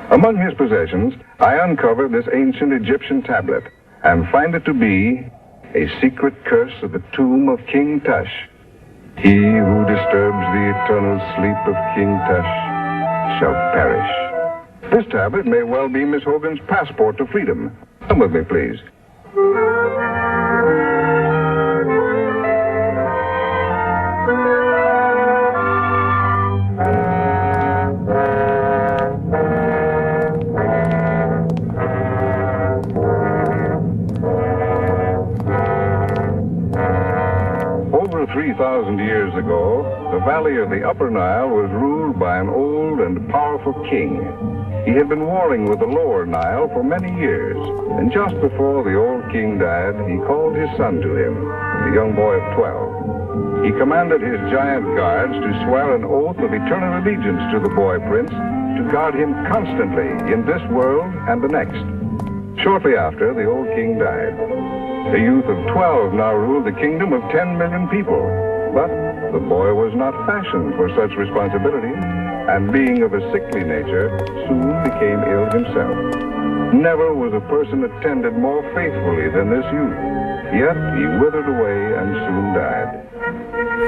Among his possessions, I uncovered this ancient Egyptian tablet and find it to be a secret curse of the tomb of King Tush. He who disturbs the eternal sleep of King Tush shall perish. This tablet may well be Miss Hogan's passport to freedom. Come with me, please. Over 3,000 years ago, the valley valley of the Upper Nile was ruled by an old and powerful king. He had been warring with the Lower Nile for many years, and just before the old king died, he called his son to him, a young boy of 12. He commanded his giant guards to swear an oath of eternal allegiance to the boy prince, to guard him constantly in this world and the next. Shortly after, the old king died. A youth of 12 now ruled the kingdom of 10 million people. But the boy was not fashioned for such responsibility, and being of a sickly nature, soon became ill himself. Never was a person attended more faithfully than this youth, yet he withered away and soon died.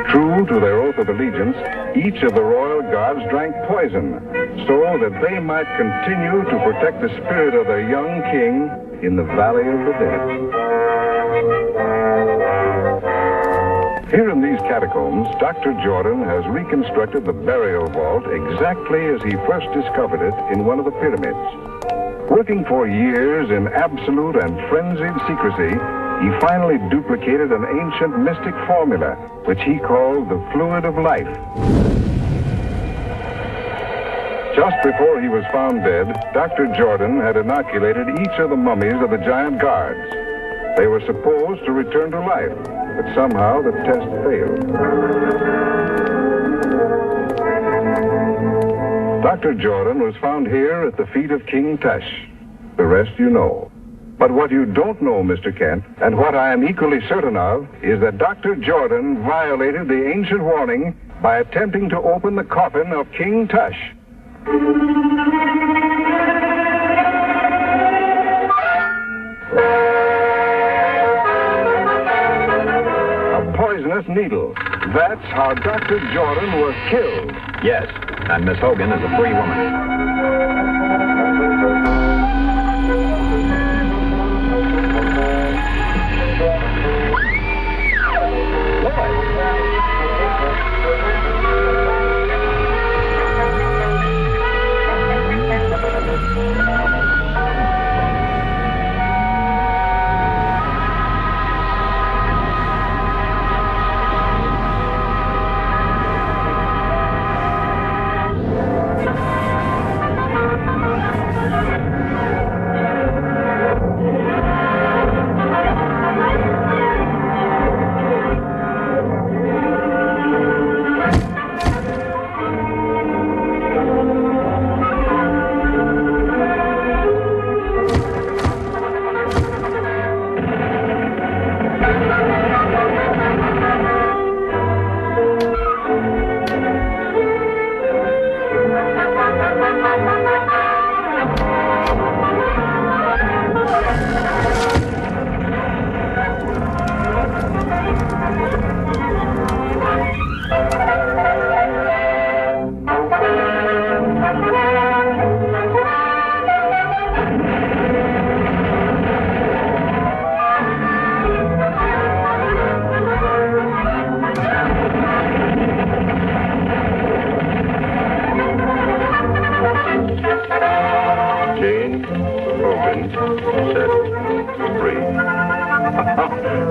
True to their oath of allegiance, each of the royal guards drank poison, so that they might continue to protect the spirit of their young king in the Valley of the Dead. Here in these catacombs, Dr. Jordan has reconstructed the burial vault exactly as he first discovered it in one of the pyramids. Working for years in absolute and frenzied secrecy, he finally duplicated an ancient mystic formula, which he called the fluid of life. Just before he was found dead, Dr. Jordan had inoculated each of the mummies of the giant guards. They were supposed to return to life, but somehow the test failed. Dr. Jordan was found here at the feet of King Tush. The rest you know. But what you don't know, Mr. Kent, and what I am equally certain of, is that Dr. Jordan violated the ancient warning by attempting to open the coffin of King Tush. A poisonous needle. That's how Dr. Jordan was killed. Yes, and Miss Hogan is a free woman.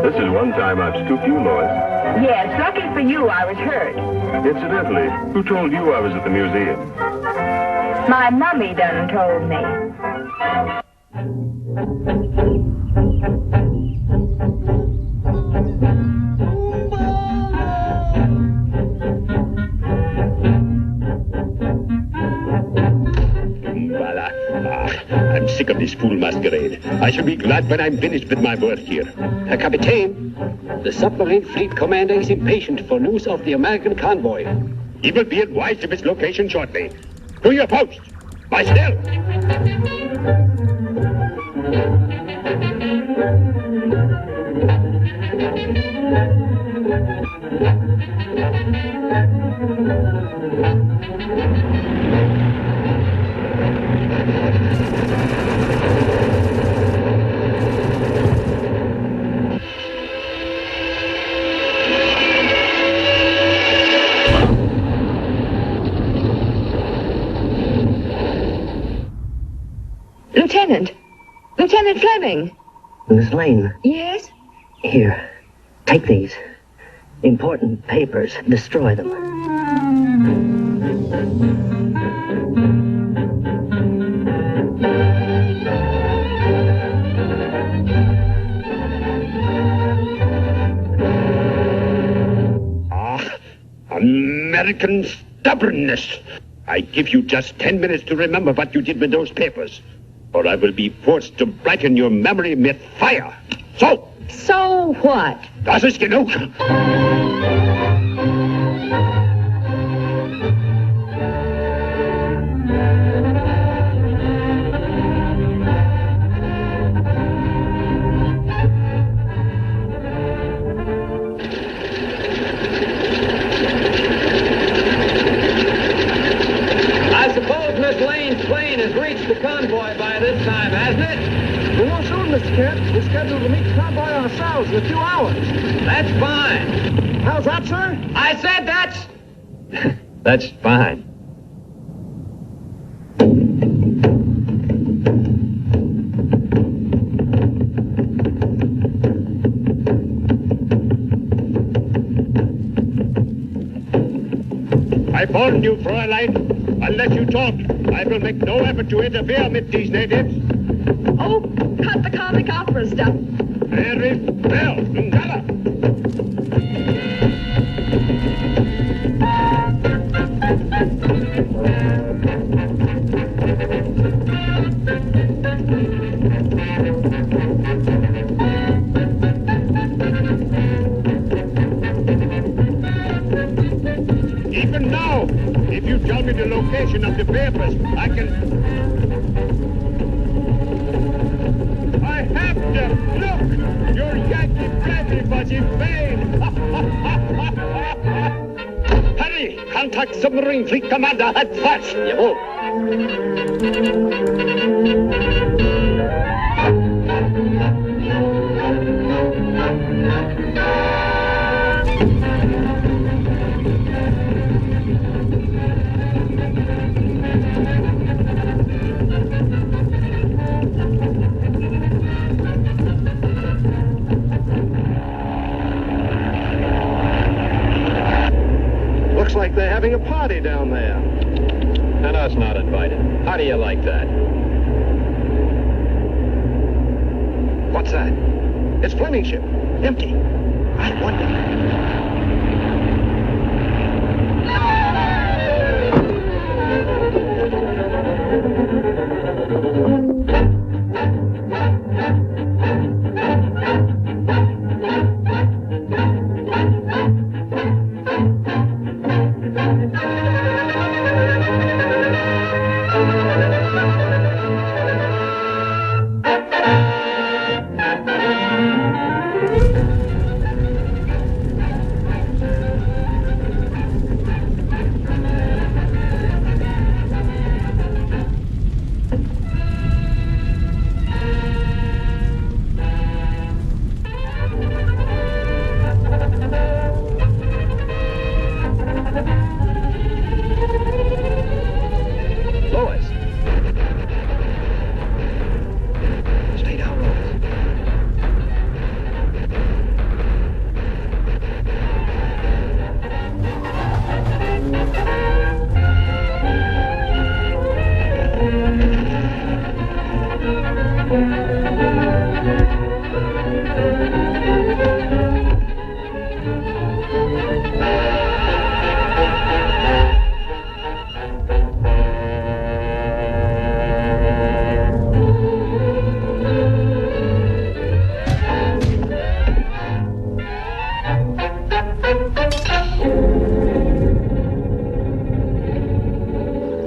This is one time I've scooped you, Lois. Yes, lucky for you, I was hurt. Incidentally, who told you I was at the museum? My mummy done told me. I'm sick of this fool masquerade. I shall be glad when I'm finished with my work here. Captain, the submarine fleet commander is impatient for news of the American convoy. He will be advised of its location shortly. To your post! By stealth! Lieutenant Fleming. Miss Lane. Yes? Here, take these. important papers. Destroy them. American stubbornness. I give you just 10 minutes to remember what you did with those papers, or I will be forced to blacken your memory with fire. So what? Das ist genug. I suppose Miss Lane's plane has reached the convoy by this time, hasn't it? We won't soon, Mr. Kent. We're scheduled to meet the convoy ourselves in a few hours. That's fine. How's that, sir? I said that's... that's fine. I warn you, Fräulein. Unless you talk, I will make no effort to interfere with these natives. Oh, cut the comic opera stuff. Very well, Ngala. Even now, if you tell me the location of the papers, I can... I have to look! Your Yankee brandy was in vain! Hurry! Contact submarine fleet commander at fast! Looks like they're having a party down there. And us not invited. How do you like that? What's that? It's Fleming's ship. Empty. I wonder... Lois. Stay down, Lois.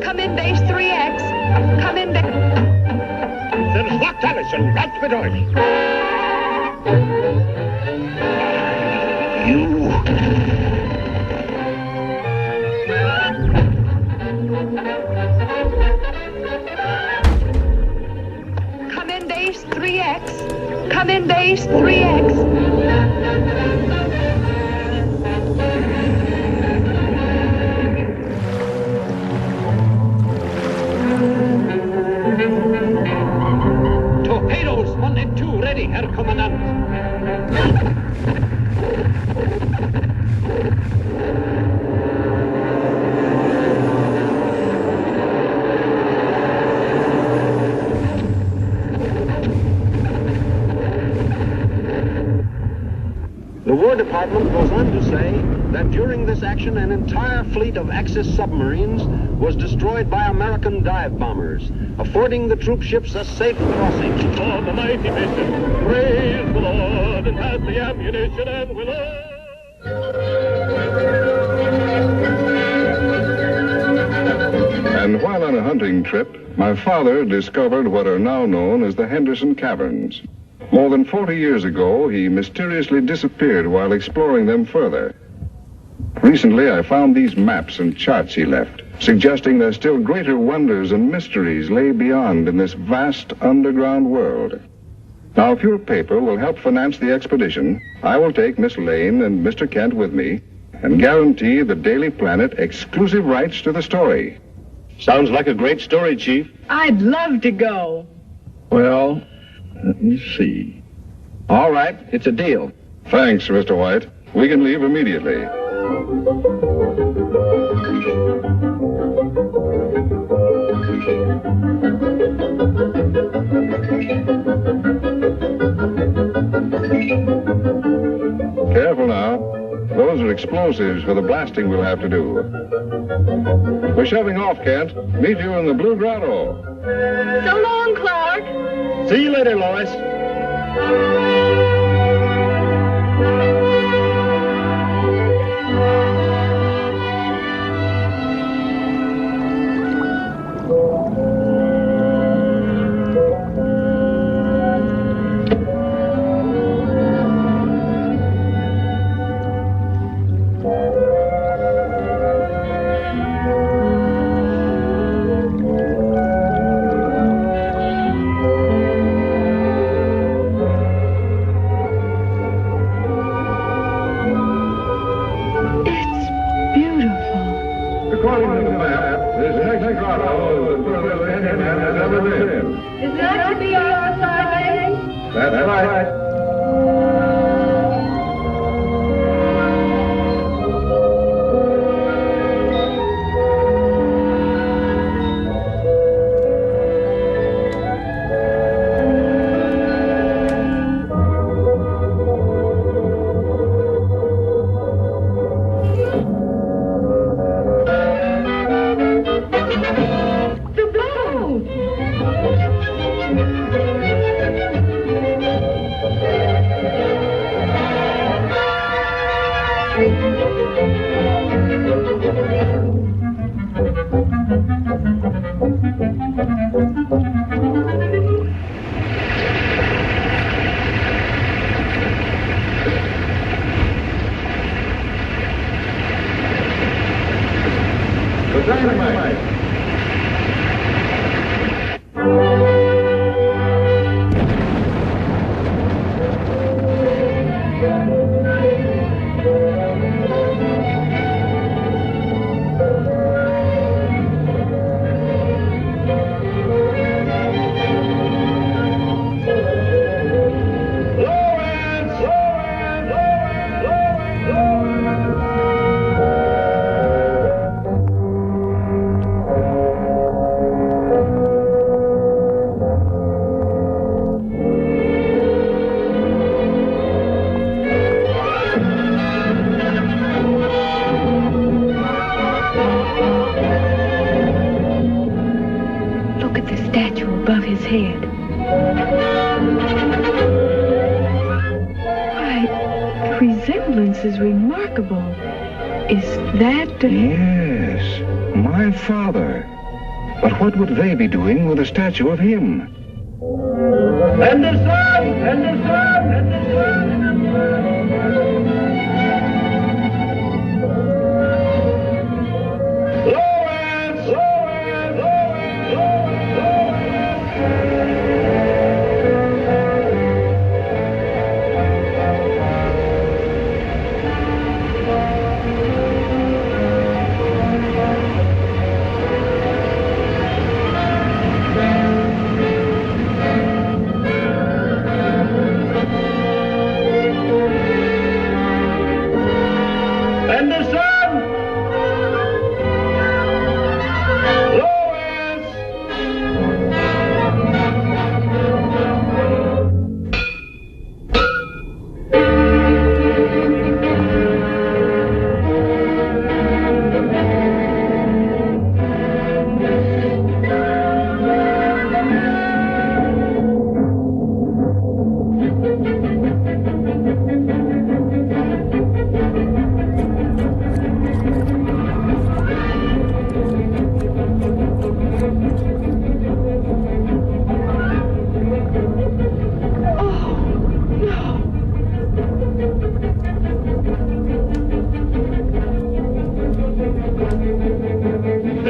Come in, base 3X. Come in, base... Dann schlagt alles und raus mit euch! Come in, base 3X. Come in, base 3X. Torpedoes 1 and 2 ready, Herr Kommandant. Department goes on to say that during this action, an entire fleet of Axis submarines was destroyed by American dive bombers, affording the troop ships a safe crossing. On the mighty mission, praise the Lord, and has the ammunition and will And while on a hunting trip, my father discovered what are now known as the Henderson Caverns. More than 40 years ago, he mysteriously disappeared while exploring them further. Recently, I found these maps and charts he left, suggesting that still greater wonders and mysteries lay beyond in this vast underground world. Now, if your paper will help finance the expedition, I will take Miss Lane and Mr. Kent with me and guarantee the Daily Planet exclusive rights to the story. Sounds like a great story, Chief. I'd love to go. Well, let me see. All right, it's a deal. Thanks, Mr. White. We can leave immediately. Careful now. Those are explosives for the blasting we'll have to do. We're shoving off, Kent. Meet you in the Blue Grotto. So long, Clark. See you later, Lois. Is that to be our society? That's right. The dynamite. Look at the statue above his head. Why, the resemblance is remarkable. Is that... Yes, my father. But what would they be doing with a statue of him? And the sun! And the sun! And the sun!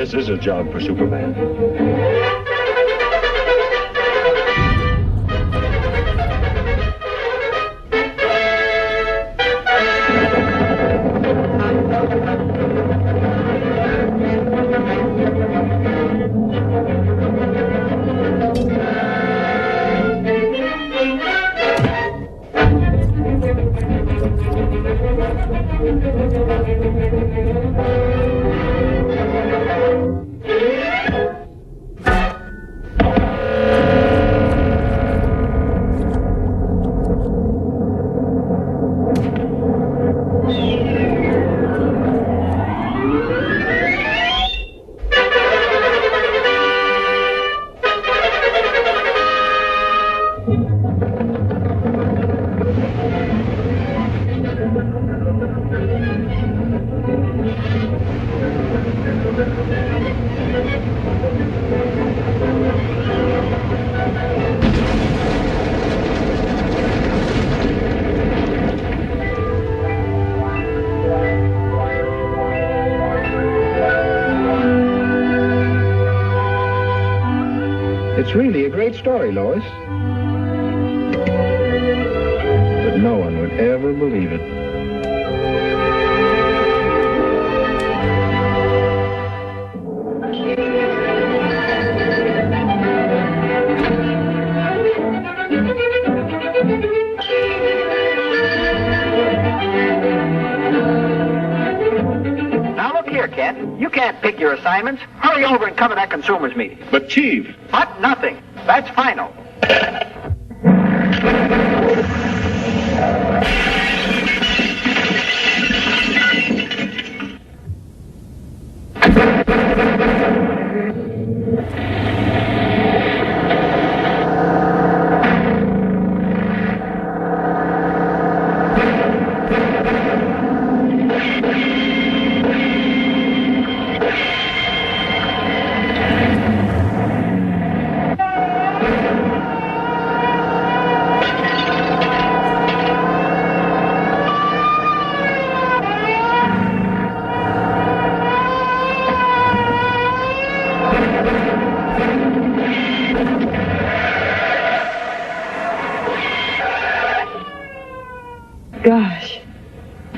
This is a job for Superman. It's really a great story, Lois. But no one would ever believe it. Now look here, Kent. You can't pick your assignments. Hurry over and cover that consumers meeting. But, Chief... But nothing. That's final. Gosh,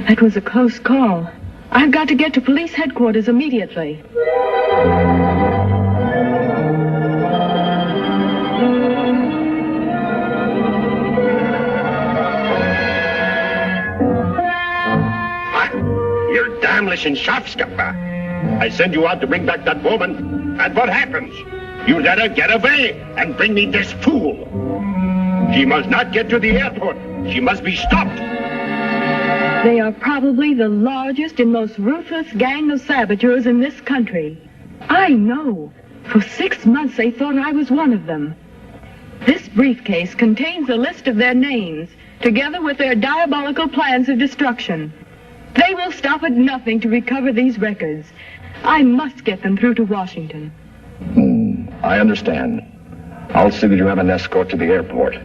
that was a close call. I've got to get to police headquarters immediately. You're damnless and Schafskapper. I send you out to bring back that woman, and what happens? You let her get away and bring me this fool. She must not get to the airport. She must be stopped. They are probably the largest and most ruthless gang of saboteurs in this country. I know. For 6 months they thought I was one of them. This briefcase contains a list of their names, together with their diabolical plans of destruction. They will stop at nothing to recover these records. I must get them through to Washington. I understand. I'll see that you have an escort to the airport.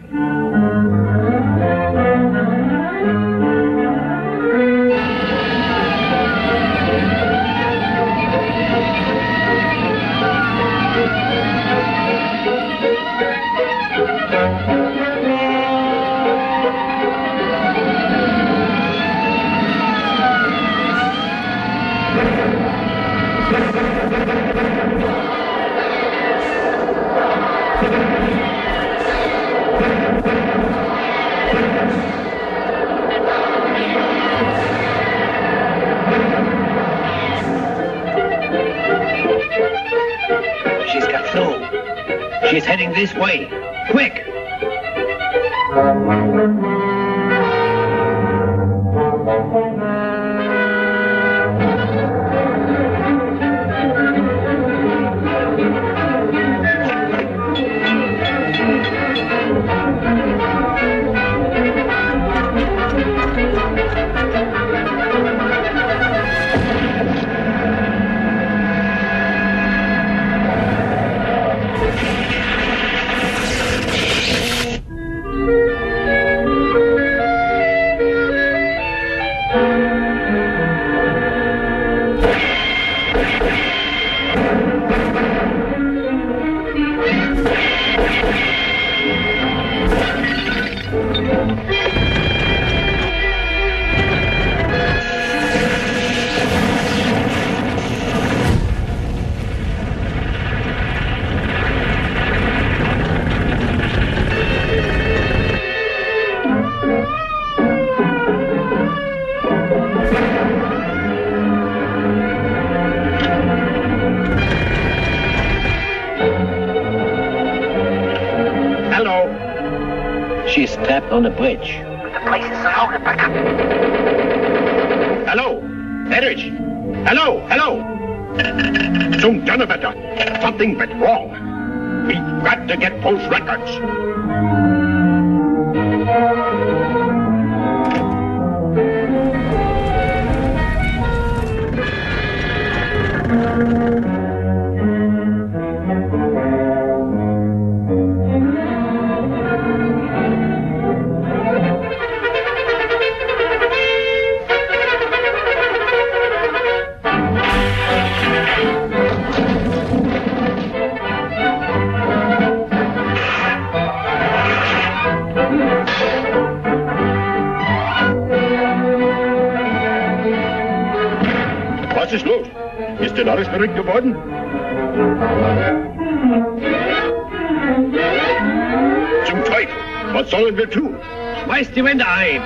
She's got through. She's heading this way. Quick! trapped on the bridge. The place is surrounded by... Hello? Erich? Hello? Zum Donnerwetter. Something went wrong. We've got to get those records. Was ist los? Ist denn alles verrückt geworden? Zum Teufel! Was sollen wir tun? Schmeißt die Wände ein.